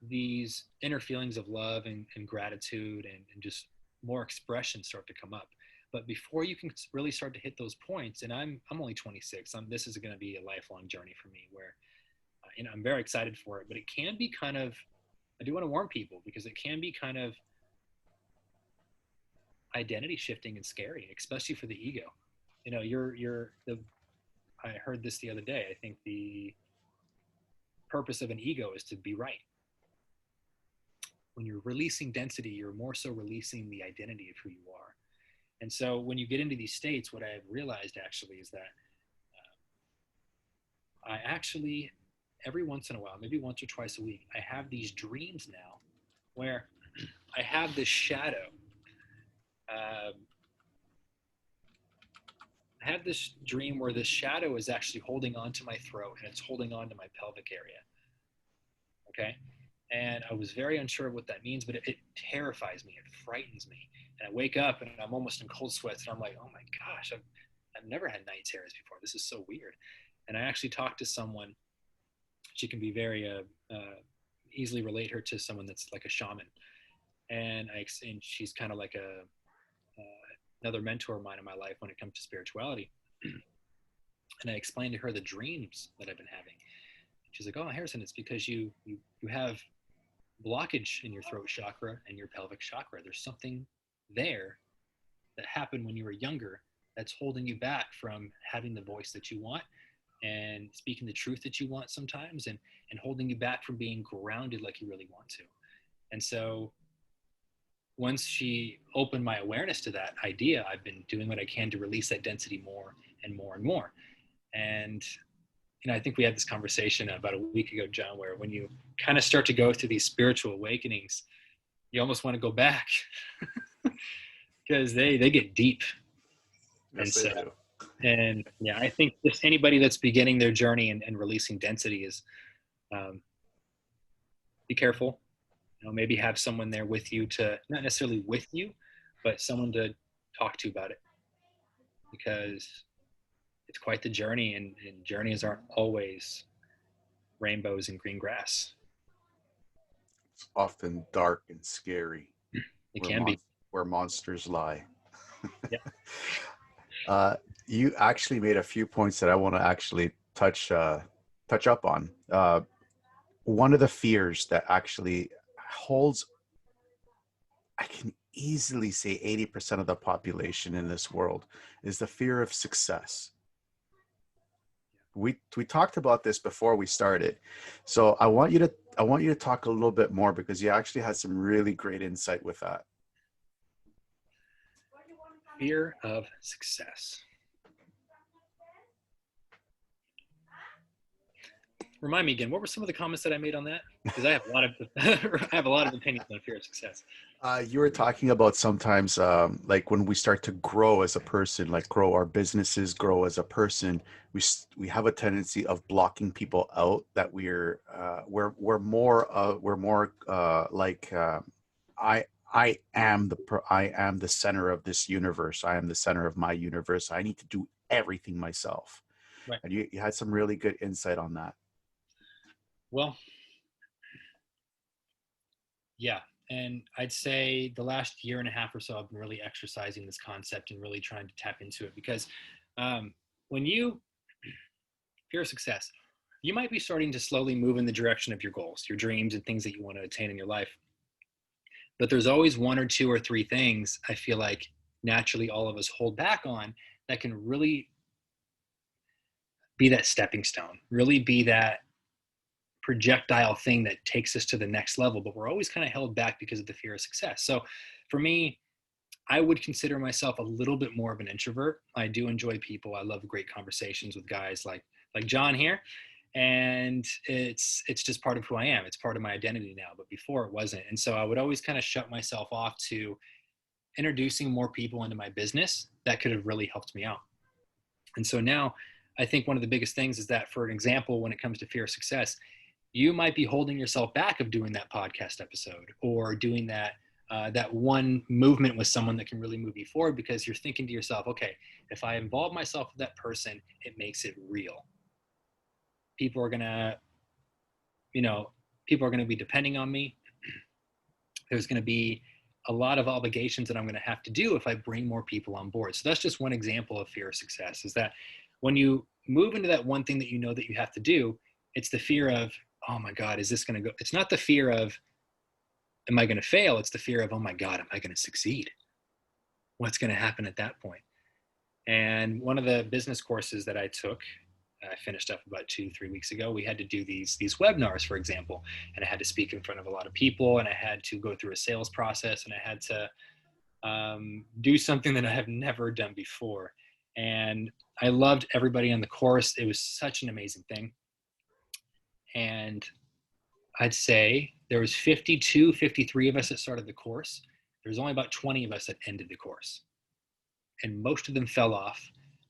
these inner feelings of love and gratitude and just more expression start to come up. But before you can really start to hit those points, and I'm only 26. This is going to be a lifelong journey for me, where I'm very excited for it. But it can be kind of, I do want to warn people, because it can be kind of identity shifting and scary, especially for the ego. You're the I heard this the other day. I think the purpose of an ego is to be right. When you're releasing density, you're more so releasing the identity of who you are. And so when you get into these states, what I've realized actually is that I actually, every once in a while, maybe once or twice a week, I have these dreams now where I have this shadow. Um, I have this dream where this shadow is actually holding on to my throat, and it's holding on to my pelvic area. Okay. And I was very unsure of what that means, but it terrifies me. It frightens me. And I wake up and I'm almost in cold sweats, and I'm like, oh my gosh, I've never had night terrors before. This is so weird. And I actually talked to someone. She can be very easily relate her to someone that's like a shaman. And she's kind of like another mentor of mine in my life when it comes to spirituality. And I explained to her the dreams that I've been having. She's like, "Oh, Harrison, it's because you have blockage in your throat chakra and your pelvic chakra. There's something there that happened when you were younger that's holding you back from having the voice that you want, and speaking the truth that you want sometimes, and holding you back from being grounded like you really want to. And so once she opened my awareness to that idea, I've been doing what I can to release that density more and more and more. And I think we had this conversation about a week ago, John, where when you kind of start to go through these spiritual awakenings, you almost want to go back because they get deep. Yes, they do. And yeah, I think just anybody that's beginning their journey and releasing density is, um, be careful. Maybe have someone there with you, to not necessarily with you, but someone to talk to about it, because it's quite the journey, and journeys aren't always rainbows and green grass. It's often dark and scary It where, can be. where monsters lie. Yeah. You actually made a few points that I want to actually touch up on. One of the fears that actually holds, I can easily say 80% of the population in this world, is the fear of success. We talked about this before we started, so I want you to talk a little bit more, because you actually had some really great insight with that. Fear of success. Remind me again, what were some of the comments that I made on that? Because I have a lot of I have a lot of opinions on fear of success. You were talking about sometimes, like when we start to grow as a person, like grow our businesses, grow as a person, we have a tendency of blocking people out. That we're more like I am the center of this universe. I am the center of my universe. I need to do everything myself. Right. And you had some really good insight on that. Well, yeah. And I'd say the last year and a half or so, I've been really exercising this concept and really trying to tap into it, because when you fear of success, you might be starting to slowly move in the direction of your goals, your dreams, and things that you want to attain in your life. But there's always one or two or three things I feel like naturally all of us hold back on, that can really be that stepping stone, really be that projectile thing that takes us to the next level. But we're always kind of held back because of the fear of success. So for me, I would consider myself a little bit more of an introvert. I do enjoy people. I love great conversations with guys like John here. And it's just part of who I am. It's part of my identity now, but before it wasn't. And so I would always kind of shut myself off to introducing more people into my business that could have really helped me out. And so now I think one of the biggest things is that, for an example, when it comes to fear of success, you might be holding yourself back of doing that podcast episode, or doing that that one movement with someone that can really move you forward, because you're thinking to yourself, okay, if I involve myself with that person, it makes it real. People are gonna, people are gonna be depending on me. There's gonna be a lot of obligations that I'm gonna have to do if I bring more people on board. So that's just one example of fear of success, is that when you move into that one thing that you know that you have to do, it's the fear of, oh my God, is this gonna go? It's not the fear of, am I gonna fail? It's the fear of, oh my God, am I gonna succeed? What's gonna happen at that point? And one of the business courses that I took, I finished up about 2-3 weeks ago. We had to do these webinars, for example, and I had to speak in front of a lot of people, and I had to go through a sales process, and I had to do something that I have never done before. And I loved everybody on the course. It was such an amazing thing. And I'd say there was 52, 53 of us that started the course. There was only about 20 of us that ended the course. And most of them fell off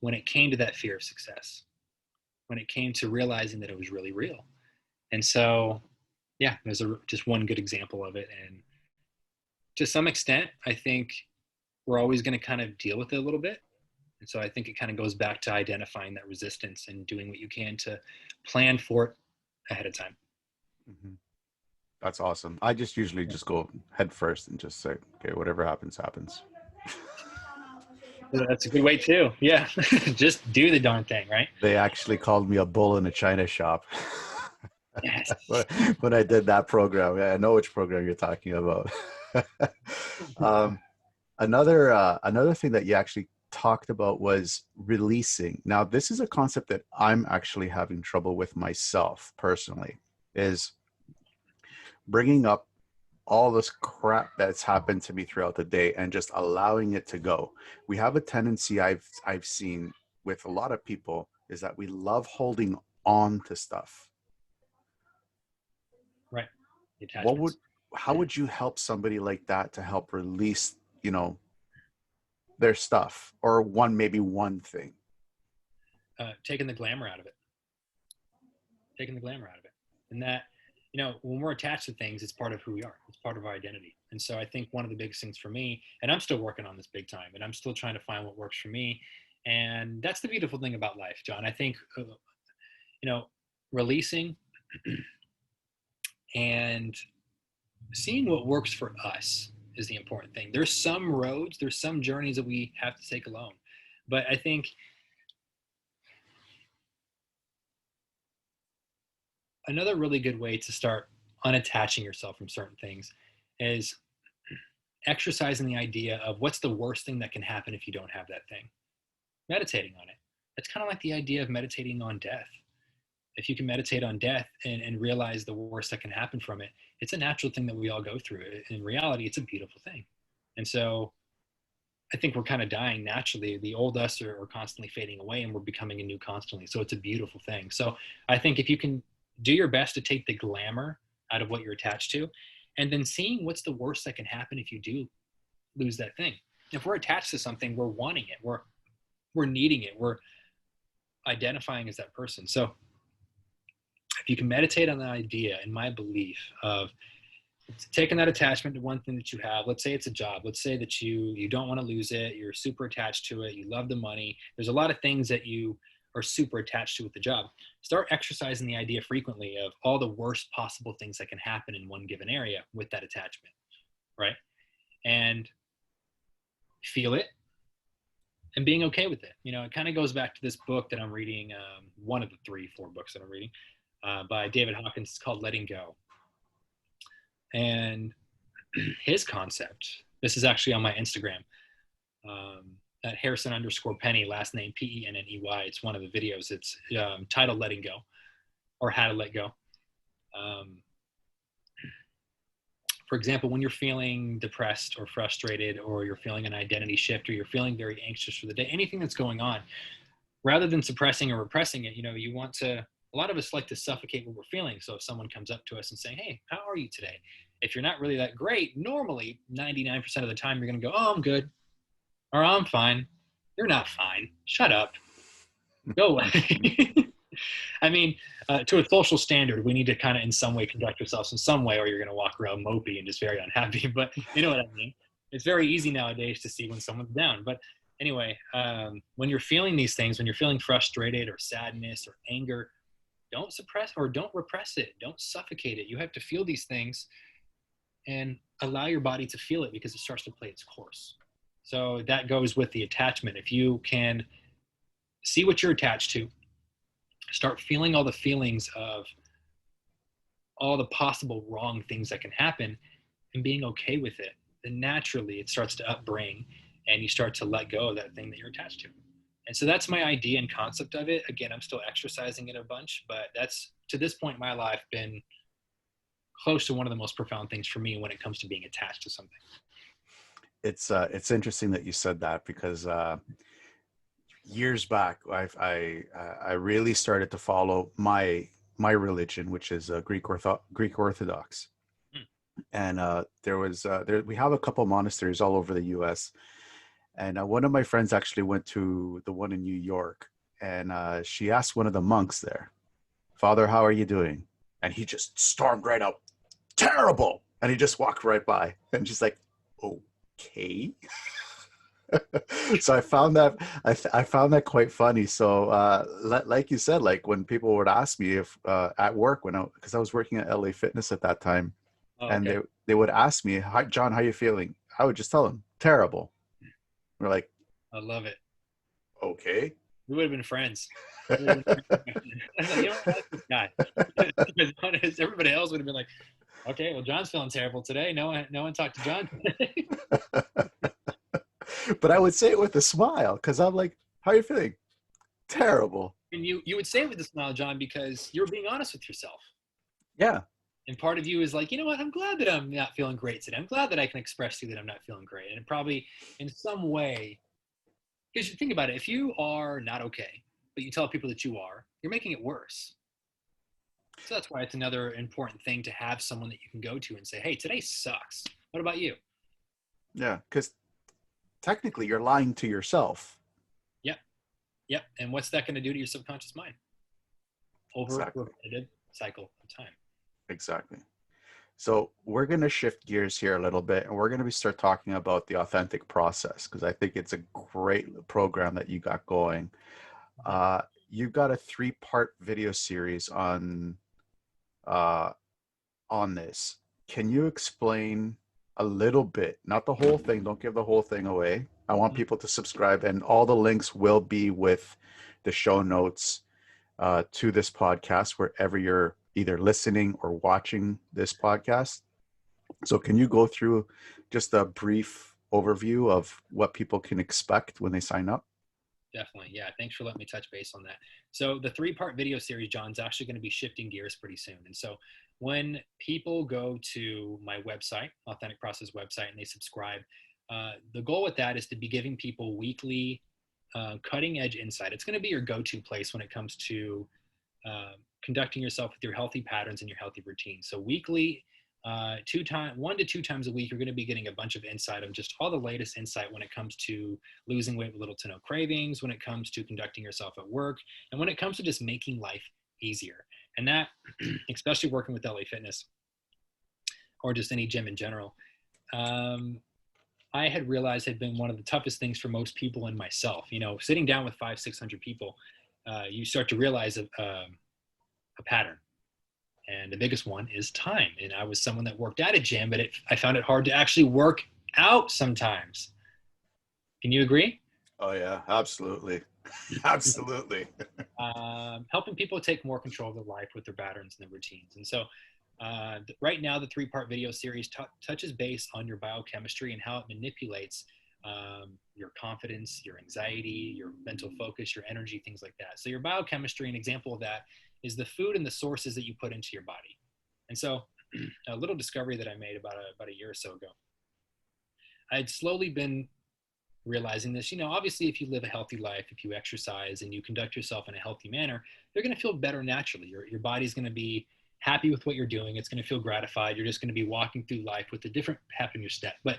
when it came to that fear of success, when it came to realizing that it was really real. And so, yeah, there's just one good example of it. And to some extent, I think we're always going to kind of deal with it a little bit. And so I think it kind of goes back to identifying that resistance and doing what you can to plan for it ahead of time. Mm-hmm. That's awesome. I just usually just go head first and just say, okay, whatever happens, happens. That's a good way too. Yeah. Just do the darn thing, right? They actually called me a bull in a china shop. Yes. when I did that program. Yeah, I know which program you're talking about. Another thing that you actually talked about was releasing. Now, this is a concept that I'm actually having trouble with myself personally, is bringing up all this crap that's happened to me throughout the day and just allowing it to go. We have a tendency I've seen with a lot of people is that we love holding on to stuff. Right. The What would attachments. how would you help somebody like that to help release, their stuff, or maybe one thing? Taking the glamour out of it. Taking the glamour out of it. And that, when we're attached to things, it's part of who we are. It's part of our identity. And so I think one of the biggest things for me, and I'm still working on this big time, and I'm still trying to find what works for me. And that's the beautiful thing about life, John. I think, releasing and seeing what works for us is the important thing. There's some roads, there's some journeys that we have to take alone. But I think another really good way to start unattaching yourself from certain things is exercising the idea of what's the worst thing that can happen if you don't have that thing. Meditating on it. It's kind of like the idea of meditating on death. If you can meditate on death and realize the worst that can happen from it, it's a natural thing that we all go through. In reality, it's a beautiful thing. And so I think we're kind of dying naturally. The old us are constantly fading away, and we're becoming a new constantly. So it's a beautiful thing. So I think if you can do your best to take the glamour out of what you're attached to, and then seeing what's the worst that can happen if you do lose that thing. If we're attached to something, we're wanting it. We're needing it. We're identifying as that person. So if you can meditate on the idea, in my belief, of taking that attachment to one thing that you have, let's say it's a job, let's say that you don't want to lose it, you're super attached to it, you love the money, there's a lot of things that you are super attached to with the job. Start exercising the idea frequently of all the worst possible things that can happen in one given area with that attachment, right? And feel it and being okay with it. It kind of goes back to this book that I'm reading, one of the 4 books that I'm reading, by David Hawkins. It's called Letting Go. And his concept, this is actually on my Instagram, at Harrison_Penney, last name Penney. It's one of the videos. It's titled Letting Go, or How to Let Go. For example, when you're feeling depressed or frustrated, or you're feeling an identity shift, or you're feeling very anxious for the day, anything that's going on, rather than suppressing or repressing it, you want to, a lot of us like to suffocate what we're feeling. So if someone comes up to us and saying, hey, how are you today? If you're not really that great, normally 99% of the time you're going to go, oh, I'm good. Or I'm fine. You're not fine. Shut up. Go away. I mean, to a social standard, we need to kind of in some way conduct ourselves in some way, or you're going to walk around mopey and just very unhappy. But you know what I mean? It's very easy nowadays to see when someone's down. But anyway, when you're feeling these things, when you're feeling frustrated or sadness or anger, don't suppress or don't repress it. Don't suffocate it. You have to feel these things and allow your body to feel it, because it starts to play its course. So that goes with the attachment. If you can see what you're attached to, start feeling all the feelings of all the possible wrong things that can happen, and being okay with it, then naturally it starts to upbring, and you start to let go of that thing that you're attached to. And so that's my idea and concept of it. Again, I'm still exercising it a bunch, but that's, to this point in my life, been close to one of the most profound things for me when it comes to being attached to something. It's interesting that you said that, because years back, I really started to follow my religion, which is Greek Orthodox, and we have a couple monasteries all over the U.S. And one of my friends actually went to the one in New York, and she asked one of the monks there, "Father, how are you doing?" And he just stormed right up, "Terrible!" And he just walked right by, and she's like, "Okay." So I found that quite funny. So like you said, like when people would ask me if at work, because I was working at LA Fitness at that time, Oh, and okay. they would ask me, "Hi, John, how you feeling?" I would just tell them, "Terrible." We're like, I love it. "Okay." We would have been friends. I was like, you know what, I like this guy. Because everybody else would have been like, okay, well, John's feeling terrible today. No one talked to John today. But I would say it with a smile because I'm like, how are you feeling? Terrible. And you would say it with a smile, John, because you're being honest with yourself. Yeah. And part of you is like, you know what? I'm glad that I'm not feeling great today. I'm glad that I can express to you that I'm not feeling great. And it probably in some way, because you think about it, if you are not okay, but you tell people that you are, you're making it worse. So that's why it's another important thing to have someone that you can go to and say, hey, today sucks. What about you? Yeah. Because technically you're lying to yourself. Yep. Yep. And what's that going to do to your subconscious mind? Over a Exactly. repetitive cycle of time. Exactly. So we're going to shift gears here a little bit, and we're going to start talking about the authentic process because I think it's a great program that you got going. Mhm. Uh, you've got a 3-part video series uh, on this. Can you explain a little bit, not the whole thing? Don't give the whole thing away. I want people to subscribe, and all the links will be with the show notes to this podcast wherever you're either listening or watching this podcast. So can you go through just a brief overview of what people can expect when they sign up? Definitely. Yeah. Thanks for letting me touch base on that. So the 3-part video series, John's actually going to be shifting gears pretty soon. And so when people go to my website, Authentic Process website, and they subscribe, the goal with that is to be giving people weekly cutting edge insight. It's going to be your go-to place when it comes to conducting yourself with your healthy patterns and your healthy routines. So weekly, 1 to 2 times a week, you're going to be getting a bunch of insight of just all the latest insight when it comes to losing weight with little to no cravings, when it comes to conducting yourself at work, and when it comes to just making life easier. And that, especially working with LA Fitness or just any gym in general, um, I had realized had been one of the toughest things for most people and myself. You know, sitting down with 500, 600 people, you start to realize a pattern. And the biggest one is time. And I was someone that worked at a gym, but I found it hard to actually work out sometimes. Can you agree? Oh yeah, absolutely. Absolutely. Helping people take more control of their life with their patterns and their routines. And so, right now, the 3-part video series touches base on your biochemistry and how it manipulates your confidence, your anxiety, your mental focus, your energy, things like that. So, your biochemistry, an example of that is the food and the sources that you put into your body. And so, a little discovery that I made about a year or so ago. I had slowly been realizing this. You know, obviously, if you live a healthy life, if you exercise and you conduct yourself in a healthy manner, you're going to feel better naturally. Your body's going to be happy with what you're doing. It's going to feel gratified. You're just going to be walking through life with a different pep in your step. But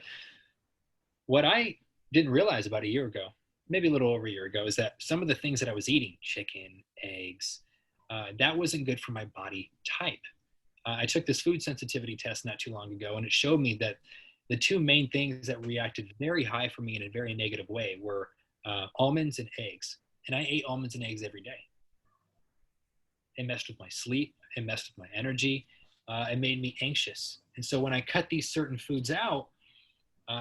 what I didn't realize about a year ago, maybe a little over a year ago, is that some of the things that I was eating, chicken, eggs, that wasn't good for my body type. I took this food sensitivity test not too long ago, and it showed me that the 2 main things that reacted very high for me in a very negative way were almonds and eggs. And I ate almonds and eggs every day. It messed with my sleep. It messed with my energy. It made me anxious. And so when I cut these certain foods out,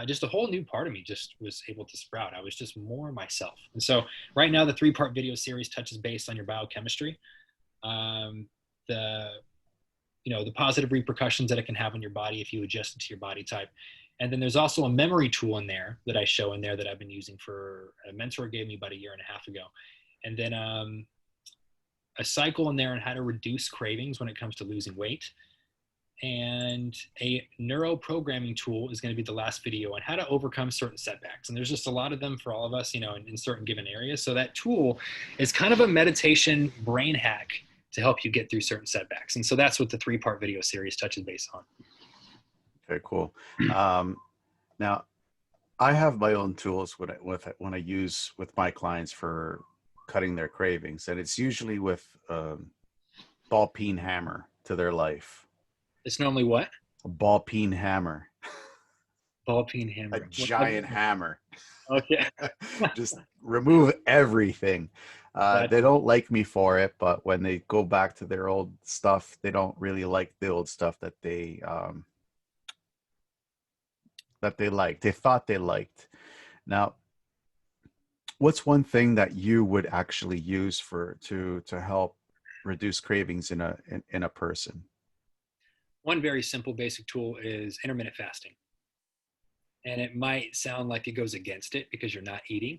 just a whole new part of me just was able to sprout. I was just more myself. And so right now, the 3-part video series touches base on your biochemistry, um, the the positive repercussions that it can have on your body if you adjust it to your body type. And then there's also a memory tool in there that I show in there that I've been using for a mentor gave me about a year and a half ago. And then a cycle in there on how to reduce cravings when it comes to losing weight. And a neuro programming tool is going to be the last video on how to overcome certain setbacks. And there's just a lot of them for all of us, in certain given areas. So that tool is kind of a meditation brain hack to help you get through certain setbacks. And so that's what the 3-part video series touches base on. Okay, cool. Um, Now, I have my own tools when I use with my clients for cutting their cravings, and it's usually with ball peen hammer to their life. It's normally what? A ball peen hammer, Ball peen a hammer. giant hammer. Okay. Just remove everything. Gotcha. They don't like me for it, but when they go back to their old stuff, they don't really like the old stuff that they liked. They thought they liked. Now, what's one thing that you would actually use to help reduce cravings in a person? One very simple basic tool is intermittent fasting. And it might sound like it goes against it because you're not eating.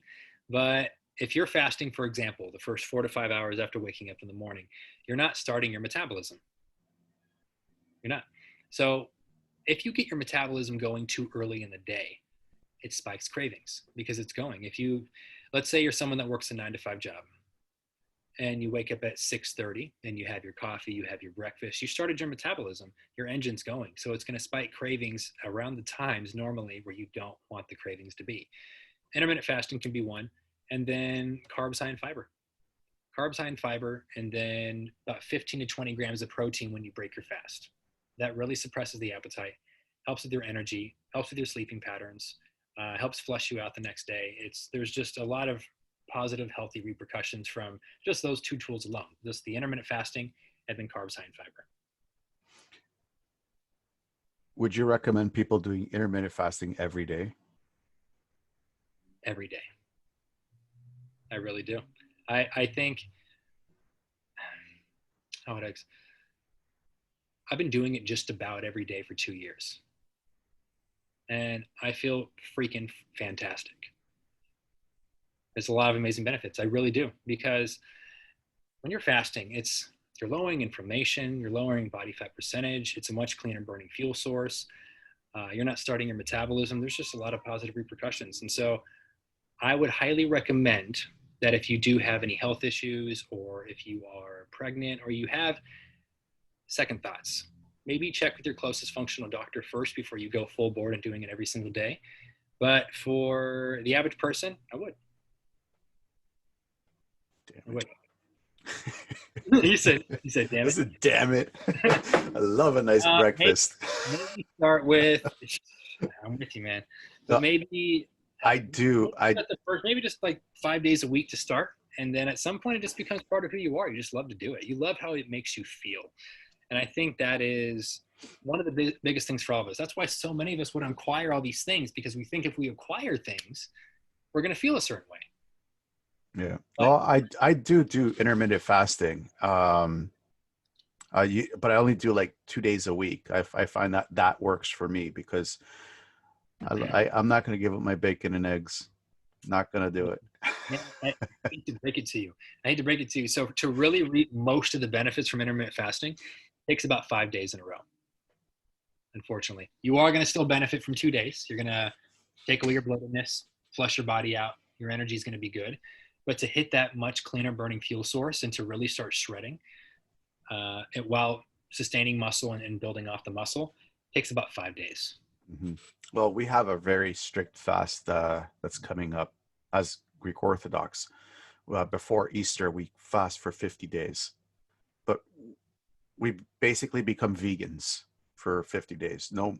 But if you're fasting, for example, the first 4 to 5 hours after waking up in the morning, you're not starting your metabolism. You're not. So if you get your metabolism going too early in the day, it spikes cravings because it's going. If you, let's say you're someone that works a 9 to 5 job and you wake up at 6:30 and you have your coffee, you have your breakfast, you started your metabolism, your engine's going. So it's going to spike cravings around the times normally where you don't want the cravings to be. Intermittent fasting can be one, and then carbs high in fiber. Carbs high in fiber, and then about 15 to 20 grams of protein when you break your fast. That really suppresses the appetite, helps with your energy, helps with your sleeping patterns, helps flush you out the next day. There's just a lot of positive, healthy repercussions from just those two tools alone, just the intermittent fasting and then carbs high in fiber. Would you recommend people doing intermittent fasting every day? Every day. I really do. I think, how would I, I've been doing it just about every day for 2 years. And I feel freaking fantastic. There's a lot of amazing benefits. I really do. Because when you're fasting, you're lowering inflammation, you're lowering body fat percentage, it's a much cleaner burning fuel source. You're not starting your metabolism. There's just a lot of positive repercussions. And so I would highly recommend that if you do have any health issues, or if you are pregnant, or you have second thoughts, maybe check with your closest functional doctor first before you go full board and doing it every single day. But for the average person, I would. Damn it. You said, damn I it. said, damn it. I love a nice Maybe, breakfast. maybe start with, I'm with you, man. But No, maybe, I do. at the first, maybe just like 5 days a week to start. And then at some point, it just becomes part of who you are. You just love to do it. You love how it makes you feel. And I think that is one of the biggest things for all of us. That's why so many of us would acquire all these things, because we think if we acquire things, we're going to feel a certain way. Yeah. But Well, I do intermittent fasting. But I only do like 2 days a week. I find that works for me because I'm not going to give up my bacon and eggs. Not going to do it. man, I hate to break it to you. I hate to break it to you. So to really reap most of the benefits from intermittent fasting takes about 5 days in a row. Unfortunately, you are going to still benefit from 2 days. You're going to take away your bloatedness, flush your body out. Your energy is going to be good. But to hit that much cleaner burning fuel source and to really start shredding while sustaining muscle and building off the muscle takes about 5 days. Mhm. Well, we have a very strict fast that's coming up as Greek Orthodox. Before Easter, we fast for 50 days. But we basically become vegans for 50 days. No,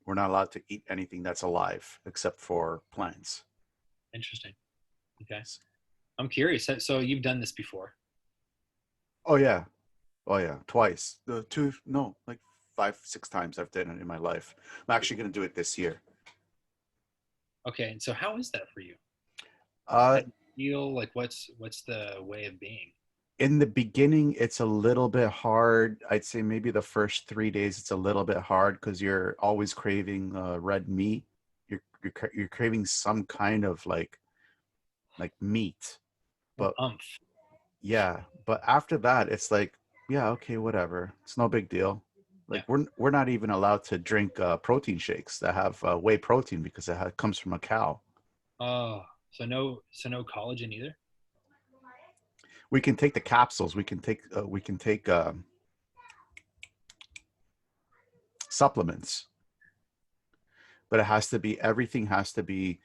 we're not allowed to eat anything that's alive except for plants. Interesting. Okay. I'm curious. So you've done this before. Oh yeah. Oh yeah. Twice. The two, no, like 5, 6 times I've done it in my life. I'm actually going to do it this year. Okay. And so how is that for you? How Uh, do you feel? Like what's the way of being? in the beginning, it's a little bit hard. I'd say maybe the first 3 days, it's a little bit hard because you're always craving red meat. You're craving some kind of like meat. More But umph. yeah, but after that, it's like, yeah, okay, whatever. It's no big deal. Yeah. Like we're not even allowed to drink protein shakes that have whey protein because comes from a cow. Oh, so no collagen either? We can take the capsules. We can take supplements, but it has to be everything has to be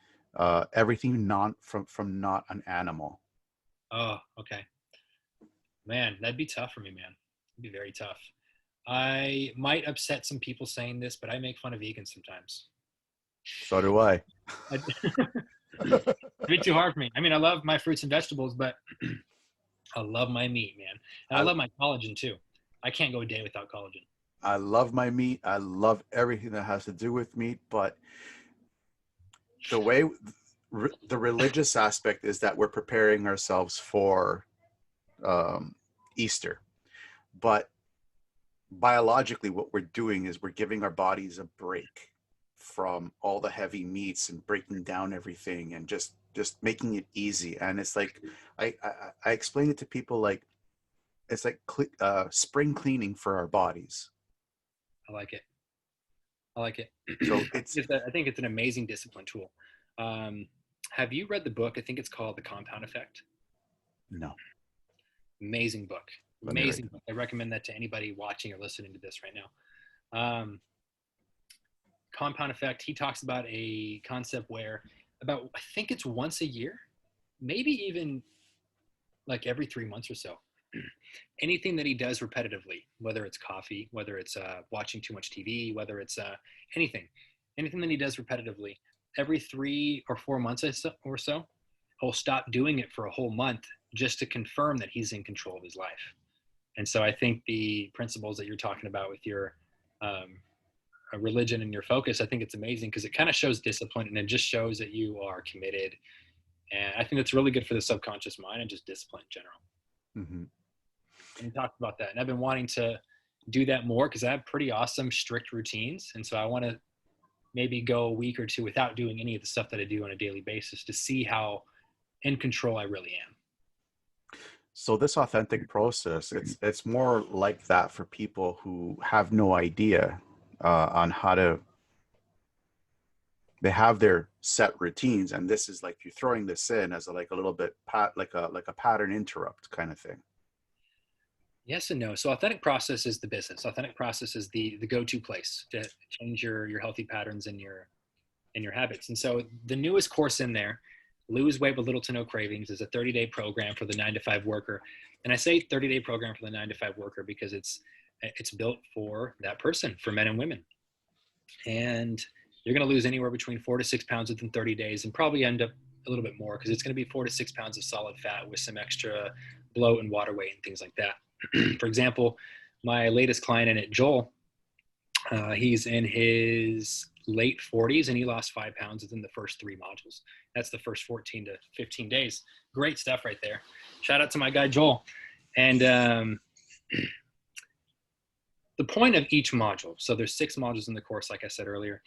everything not from not an animal. Oh, okay. Man, that'd be tough for me, man. It'd be very tough. I might upset some people saying this, but I make fun of vegans sometimes. So do I. It'd be too hard for me. I mean, I love my fruits and vegetables, but I love my meat, man. And I I love my collagen too. I can't go a day without collagen. I love my meat. I love everything that has to do with meat, but the way the religious aspect is that we're preparing ourselves for Easter, but biologically what we're doing is we're giving our bodies a break from all the heavy meats and breaking down everything and just making it easy. And it's like I explain it to people like it's like spring cleaning for our bodies. I like it. I like it. So it's I think it's an amazing discipline tool. Um, have you read the book? I think it's called The Compound Effect. no. Amazing book. Let me write Amazing it. book. I recommend that to anybody watching or listening to this right now. Compound Effect. He talks about a concept where about I think it's once a year, maybe even like every 3 months or so. Anything that he does repetitively, whether it's coffee, whether it's watching too much TV, whether it's anything, anything that he does repetitively, every 3 or 4 months or so, he'll stop doing it for a whole month just to confirm that he's in control of his life. And so I think the principles that you're talking about with your um, religion and your focus, I think it's amazing because it kind of shows discipline and it just shows that you are committed. And I think that's really good for the subconscious mind and just discipline in general. Mm-hmm. And he talked about that. And I've been wanting to do that more because I have pretty awesome, strict routines. And so I want to maybe go a week or two without doing any of the stuff that I do on a daily basis to see how in control I really am. So this authentic process, it's more like that for people who have no idea on how to. They have their set routines, and this is like you're throwing this in as like a little bit like a pattern interrupt kind of thing. Yes and no. So authentic process is the business. Authentic process is the go-to place to change your healthy patterns and your habits. And so the newest course in there, Lose Weight with Little to No Cravings, is a 30-day program for the 9 to 5 worker. And I say 30-day program for the 9 to 5 worker because it's built for that person, for men and women. And you're going to lose anywhere between 4 to 6 pounds within 30 days and probably end up a little bit more because it's going to be 4 to 6 pounds of solid fat with some extra bloat and water weight and things like that. For example, my latest client in it, Joel, he's in his late 40s and he lost 5 pounds within the first 3 modules. That's the first 14 to 15 days. Great stuff right there. Shout out to my guy, Joel. And the point of each module, so there's 6 modules in the course, like I said earlier,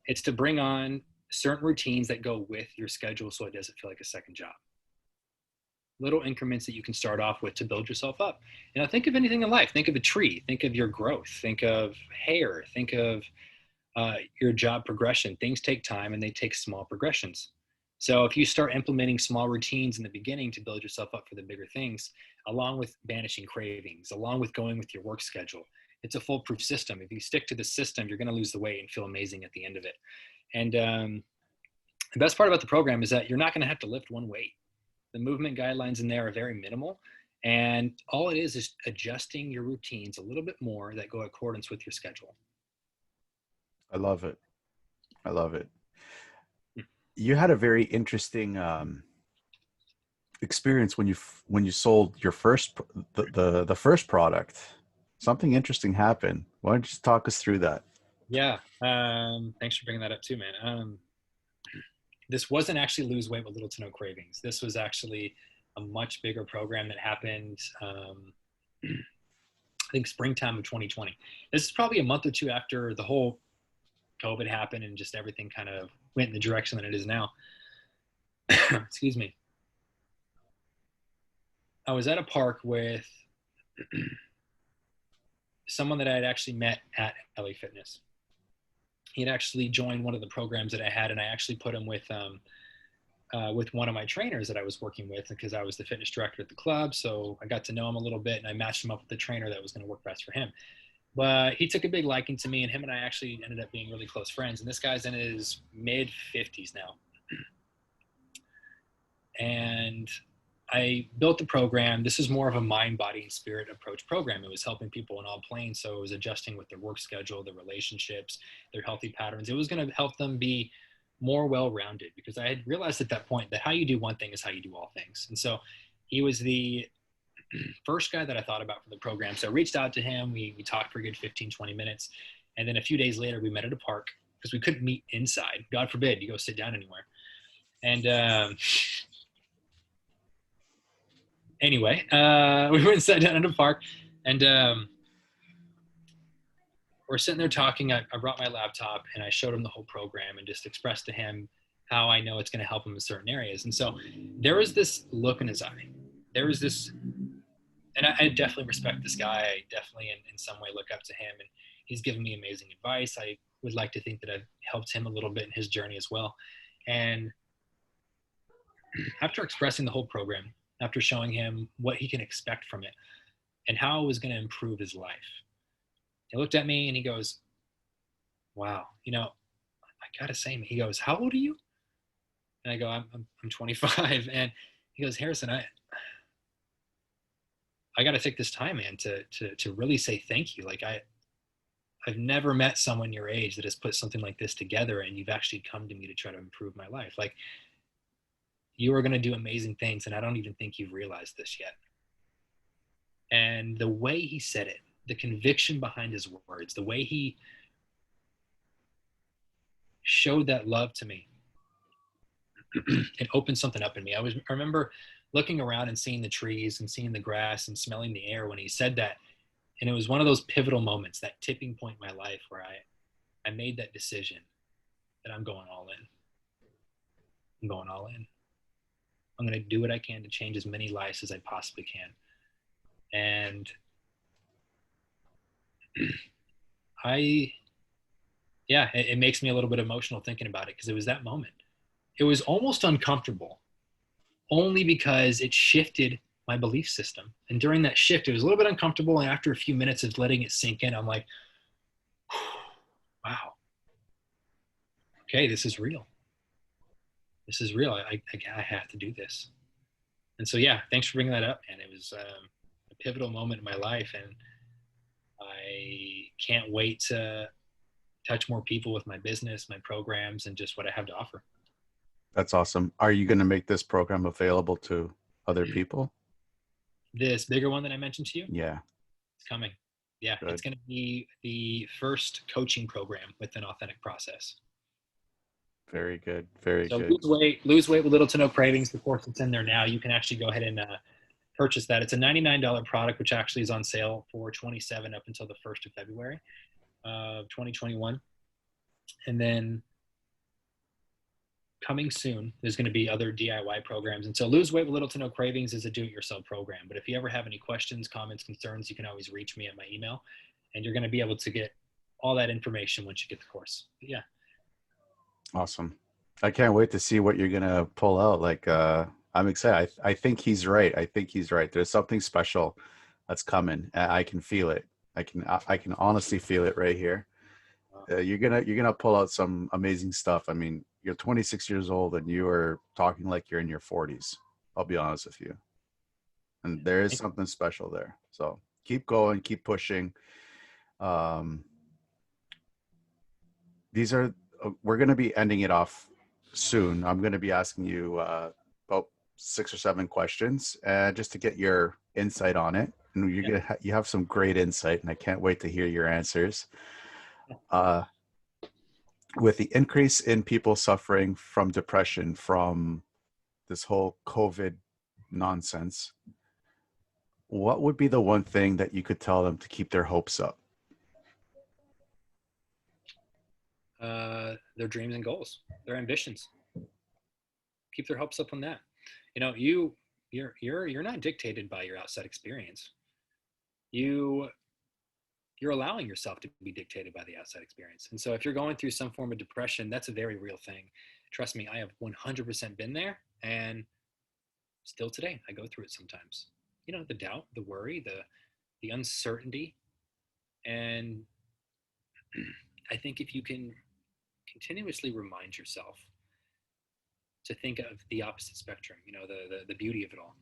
it's to bring on certain routines that go with your schedule so it doesn't feel like a second job. Little increments that you can start off with to build yourself up. Think of anything in life. Think of a tree. Think of your growth. Think of hair. Think of your job progression. Things take time and they take small progressions. So if you start implementing small routines in the beginning to build yourself up for the bigger things, along with banishing cravings, along with going with your work schedule, it's a foolproof system. If you stick to the system, you're going to lose the weight and feel amazing at the end of it. And the best part about the program is that you're not going to have to lift one weight. The movement guidelines in there are very minimal. And all it is adjusting your routines a little bit more that go in accordance with your schedule. I love it. I love it. You had a very interesting experience when you sold your first the first product. Something interesting happened. Why don't you just talk us through that? Yeah. Thanks for bringing that up too, man. This wasn't actually Lose Weight with Little to No Cravings. This was actually a much bigger program that happened, I think springtime of 2020. This is probably a month or two after the whole COVID happened and just everything kind of went in the direction that it is now. Excuse me. I was at a park with someone that I had actually met at LA Fitness. He had actually joined one of the programs that I had, and I actually put him with one of my trainers that I was working with because I was the fitness director at the club. So I got to know him a little bit and I matched him up with the trainer that was going to work best for him. But he took a big liking to me, and him and I actually ended up being really close friends. And this guy's in his mid 50s now. And I built the program. This is more of a mind, body, and spirit approach program. It was helping people in all planes. So it was adjusting with their work schedule, their relationships, their healthy patterns. It was going to help them be more well-rounded because I had realized at that point that how you do one thing is how you do all things. And so he was the first guy that I thought about for the program. So I reached out to him. We talked for a good 15, 20 minutes. And then a few days later, we met at a park because we couldn't meet inside. God forbid you go sit down anywhere. And anyway, we went and sat down at a park. And we're sitting there talking. I brought my laptop and I showed him the whole program and just expressed to him how I know it's going to help him in certain areas. And so there was this look in his eye. There was this, and I definitely respect this guy. I definitely, in some way, look up to him, and he's given me amazing advice. I would like to think that I've helped him a little bit in his journey as well. And after expressing the whole program, after showing him what he can expect from it and how it was going to improve his life, he looked at me and he goes, "Wow, I gotta say," he goes, "How old are you?" And I go, I'm 25." And he goes, "Harrison, I got to take this time, man, to really say thank you. Like I've never met someone your age that has put something like this together, and you've actually come to me to try to improve my life. Like you are going to do amazing things, and I don't even think you've realized this yet." And the way he said it, the conviction behind his words, the way he showed that love to me, it opened something up in me. I remember looking around and seeing the trees and seeing the grass and smelling the air when he said that. And it was one of those pivotal moments, that tipping point in my life where I made that decision that I'm going all in. I'm going all in. I'm going to do what I can to change as many lives as I possibly can. And it makes me a little bit emotional thinking about it because it was that moment. It was almost uncomfortable only because it shifted my belief system. And during that shift, it was a little bit uncomfortable. And after a few minutes of letting it sink in, I'm like, wow, okay, this is real. This is real. I have to do this. And so, yeah, thanks for bringing that up. And it was a pivotal moment in my life. And I can't wait to touch more people with my business, my programs, and just what I have to offer. That's awesome. Are you going to make this program available to other people? This bigger one that I mentioned to you, Yeah. it's coming. Yeah, Good. it's going to be the first coaching program with an authentic process. Very good. Very So good. lose weight with little to no cravings. The course that's in there now, you can actually go ahead and purchase that. It's a $99 product, which actually is on sale for $27 up until the 1st of February of 2021. And then coming soon, there's going to be other DIY programs. And so Lose Weight with Little to No Cravings is a do-it-yourself program. But if you ever have any questions, comments, concerns, you can always reach me at my email. And you're going to be able to get all that information once you get the course. But yeah. Awesome. I can't wait to see what you're going to pull out. Like, I'm excited. I think he's right. I think he's right. There's something special that's coming. I can feel it. I can honestly feel it right here. You're gonna pull out some amazing stuff. I mean, you're 26 years old and you are talking like you're in your 40s. I'll be honest with you. And there is something special there. So keep going, keep pushing. Um, we're going to be ending it off soon. I'm going to be asking you about 6 or 7 questions just to get your insight on it. And you have some great insight, and I can't wait to hear your answers. With the increase in people suffering from depression from this whole COVID nonsense, what would be the one thing that you could tell them to keep their hopes up? Their dreams and goals, their ambitions. Keep their hopes up on that. You're not dictated by your outside experience. You're allowing yourself to be dictated by the outside experience. And so if you're going through some form of depression, that's a very real thing. Trust me, I have 100% been there, and still today I go through it sometimes. The doubt, the worry, the uncertainty. And I think if you can continuously remind yourself to think of the opposite spectrum, the beauty of it all,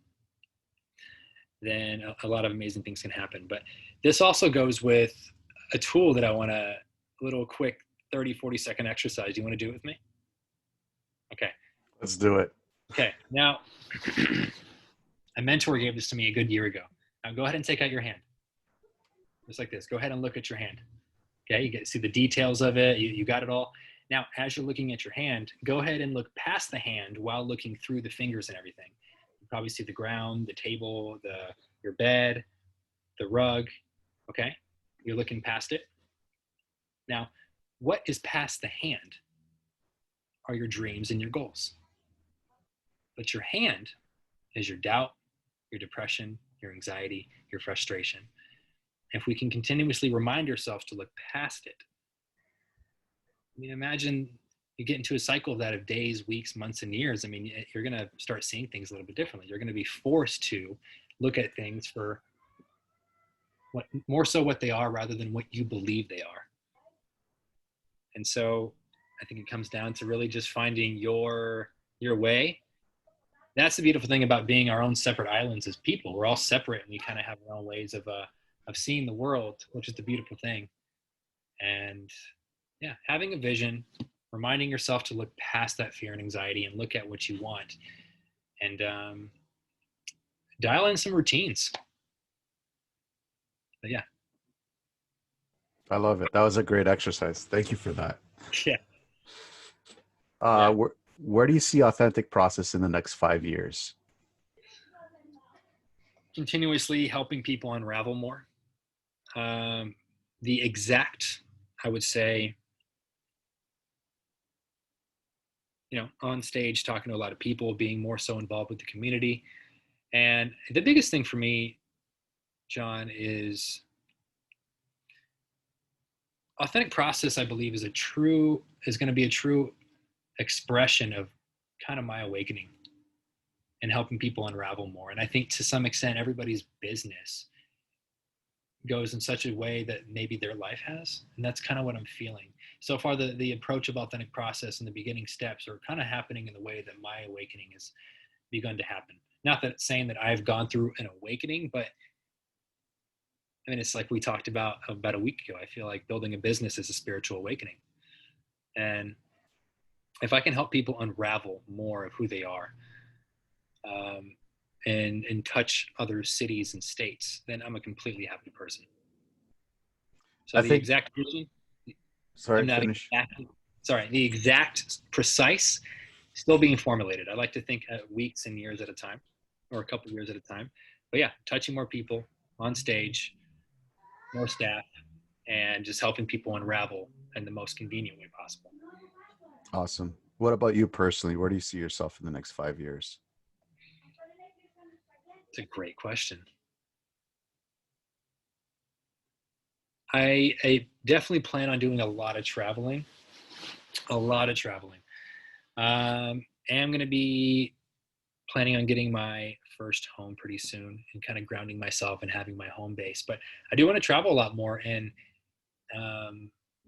then a lot of amazing things can happen. But this also goes with a tool that I want a little quick 30-40 second exercise. You want to do it with me? Okay. Let's do it. Okay. Now, a mentor gave this to me a good year ago. Now go ahead and take out your hand. Just like this. Go ahead and look at your hand. Okay. You get to see the details of it. You got it all. Now, as you're looking at your hand, go ahead and look past the hand while looking through the fingers and everything. You probably see the ground, the table, your bed, the rug. Okay. You're looking past it. Now, what is past the hand are your dreams and your goals. But your hand is your doubt, your depression, your anxiety, your frustration. If we can continuously remind ourselves to look past it, I mean, imagine you get into a cycle of that of days, weeks, months, and years. I mean, you're going to start seeing things a little bit differently. You're going to be forced to look at things for what more so what they are rather than what you believe they are. And so I think it comes down to really just finding your way. That's the beautiful thing about being our own separate islands as people. We're all separate and we kind of have our own ways of seeing the world, which is the beautiful thing. And yeah, having a vision, reminding yourself to look past that fear and anxiety and look at what you want, and dial in some routines. But yeah. I love it. That was a great exercise. Thank you for that. Yeah. Yeah. Where do you see Authentic Process in the next 5 years? Continuously helping people unravel more. The exact, I would say, on stage, talking to a lot of people, being more so involved with the community. And the biggest thing for me, John, is Authentic Process, I believe, is going to be a true expression of kind of my awakening and helping people unravel more. And I think to some extent, everybody's business goes in such a way that maybe their life has. And that's kind of what I'm feeling. So far, the approach of Authentic Process and the beginning steps are kind of happening in the way that my awakening has begun to happen. Not that it's saying that I've gone through an awakening, but I mean, it's like we talked about a week ago. I feel like building a business is a spiritual awakening. And if I can help people unravel more of who they are, and touch other cities and states, then I'm a completely happy person. So I the think, exact vision, I'm sorry, not finish. exactly, sorry, the exact precise still being formulated. I like to think weeks and years at a time, or a couple of years at a time. But yeah, touching more people on stage, more staff, and just helping people unravel in the most convenient way possible. Awesome. What about you personally? Where do you see yourself in the next 5 years? It's a great question. I definitely plan on doing a lot of traveling. A lot of traveling. And I'm going to be planning on getting my first home pretty soon and kind of grounding myself and having my home base. But I do want to travel a lot more and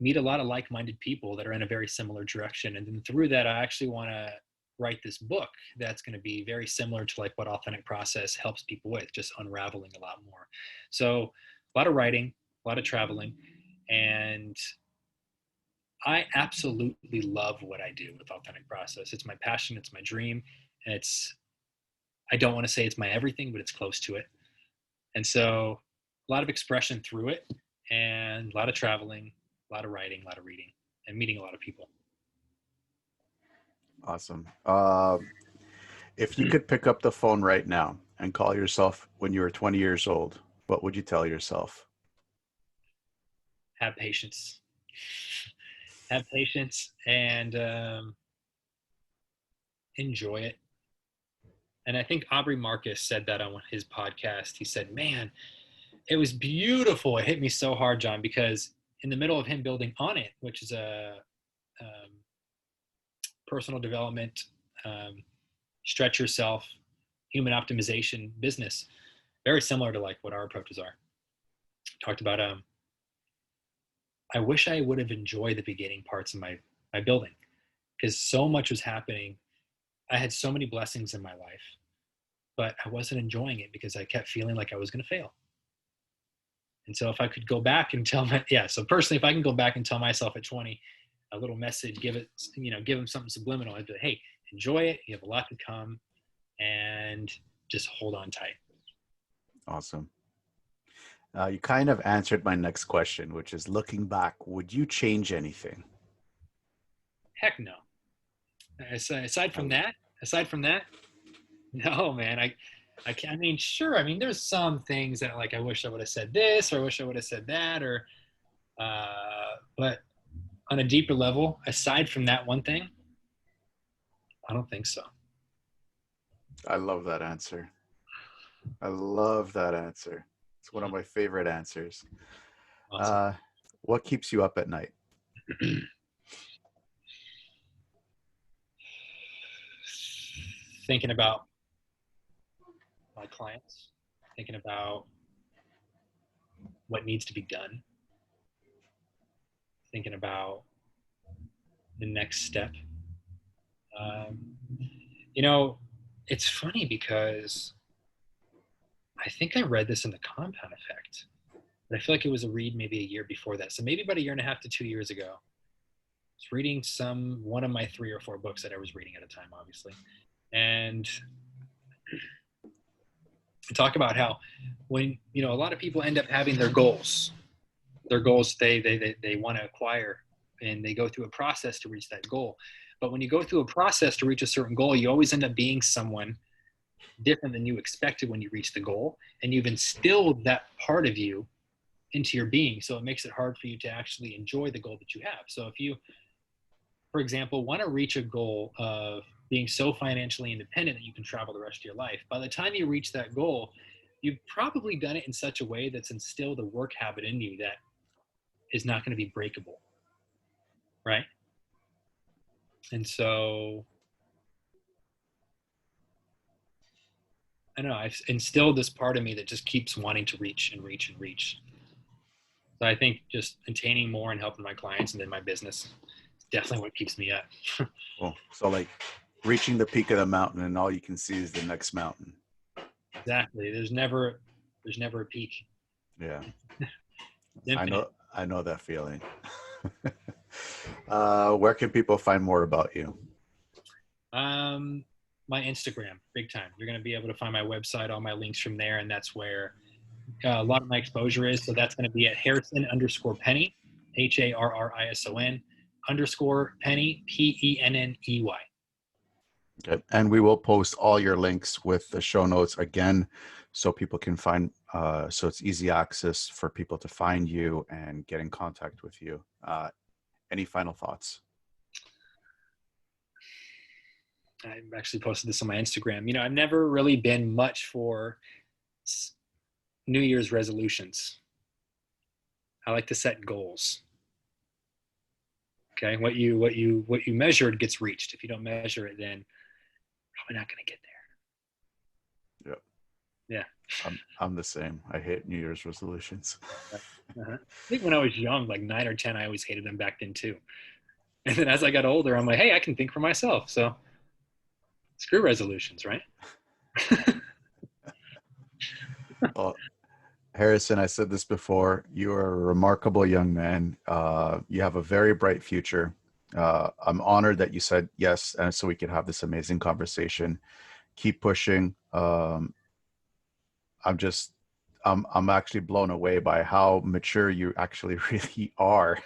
meet a lot of like-minded people that are in a very similar direction. And then through that, I actually want to write this book that's going to be very similar to like what Authentic Process helps people with, just unraveling a lot more. So a lot of writing, a lot of traveling, and I absolutely love what I do with Authentic Process. It's my passion, it's my dream, and I don't want to say it's my everything, but it's close to it. And so a lot of expression through it, and a lot of traveling, a lot of writing, a lot of reading, and meeting a lot of people. Awesome. If you could pick up the phone right now and call yourself when you were 20 years old, what would you tell yourself? Have patience. Have patience and enjoy it. And I think Aubrey Marcus said that on his podcast. He said, man, it was beautiful. It hit me so hard, John, because in the middle of him building On It, which is a personal development, stretch yourself, human optimization business, very similar to like what our approaches are. Talked about, I wish I would have enjoyed the beginning parts of my building because so much was happening. I had so many blessings in my life, but I wasn't enjoying it because I kept feeling like I was going to fail. And so if I could go back and so personally, if I can go back and tell myself at 20, a little message, give them something subliminal. I'd be like, hey, enjoy it. You have a lot to come and just hold on tight. Awesome. You kind of answered my next question, which is looking back, would you change anything? Heck no. Aside from that, no, man. I mean, sure. I mean, there's some things that like I wish I would have said this, or I wish I would have said that, or but on a deeper level, aside from that one thing, I don't think so. I love that answer. I love that answer. It's one of my favorite answers. Awesome. Uh, what keeps you up at night? Thinking about my clients, thinking about what needs to be done, thinking about the next step. Um, you know, it's funny because I think I read this in the Compound Effect, but I feel like it was a read maybe a year before that. So maybe about a year and a half to 2 years ago. I was reading one of my 3 or 4 books that I was reading at a time, obviously, and I talk about how when a lot of people end up having their goals they want to acquire, and they go through a process to reach that goal. But when you go through a process to reach a certain goal, you always end up being someone different than you expected when you reach the goal, and you've instilled that part of you into your being, so it makes it hard for you to actually enjoy the goal that you have. So if you, for example, want to reach a goal of being so financially independent that you can travel the rest of your life, by the time you reach that goal, you've probably done it in such a way that's instilled a work habit in you that is not going to be breakable, right? And so I don't know, I've instilled this part of me that just keeps wanting to reach and reach and reach. So I think just attaining more and helping my clients and then my business is definitely what keeps me up. Cool. So like reaching the peak of the mountain and all you can see is the next mountain. Exactly. There's never a peak. Yeah. It's infinite. I know that feeling. Where can people find more about you? My Instagram, big time. You're going to be able to find my website, all my links from there, and that's where a lot of my exposure is. So that's going to be at Harrison_Penney, HARRISON _Penny, PENNEY. Okay. And we will post all your links with the show notes again, so people can find, so it's easy access for people to find you and get in contact with you. Any final thoughts? I actually posted this on my Instagram. I've never really been much for New Year's resolutions. I like to set goals. Okay, what you measured gets reached. If you don't measure it, then probably not going to get Yep. there. Yeah. I'm the same. I hate New Year's resolutions. Uh-huh. I think when I was young, like 9 or 10, I always hated them back then too. And then as I got older, I'm like, hey, I can think for myself. So screw resolutions, right? Well, Harrison, I said this before. You are a remarkable young man. You have a very bright future. I'm honored that you said yes, and so we could have this amazing conversation. Keep pushing. I'm just, I'm actually blown away by how mature you actually really are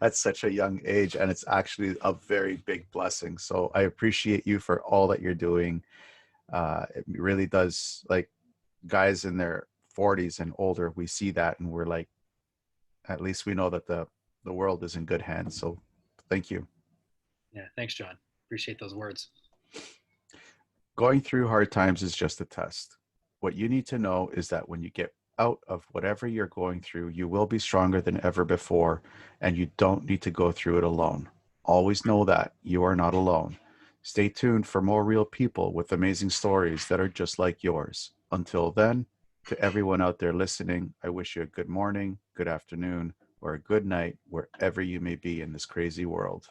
at such a young age, and it's actually a very big blessing. So I appreciate you for all that you're doing. It really does, like, guys in their 40s and older, we see that and we're like, at least we know that the world is in good hands. So thank you. Yeah. Thanks, John. Appreciate those words. Going through hard times is just a test. What you need to know is that when you get out of whatever you're going through, you will be stronger than ever before, and you don't need to go through it alone. Always know that you are not alone. Stay tuned for more real people with amazing stories that are just like yours. Until then, to everyone out there listening, I wish you a good morning, good afternoon, or a good night wherever you may be in this crazy world.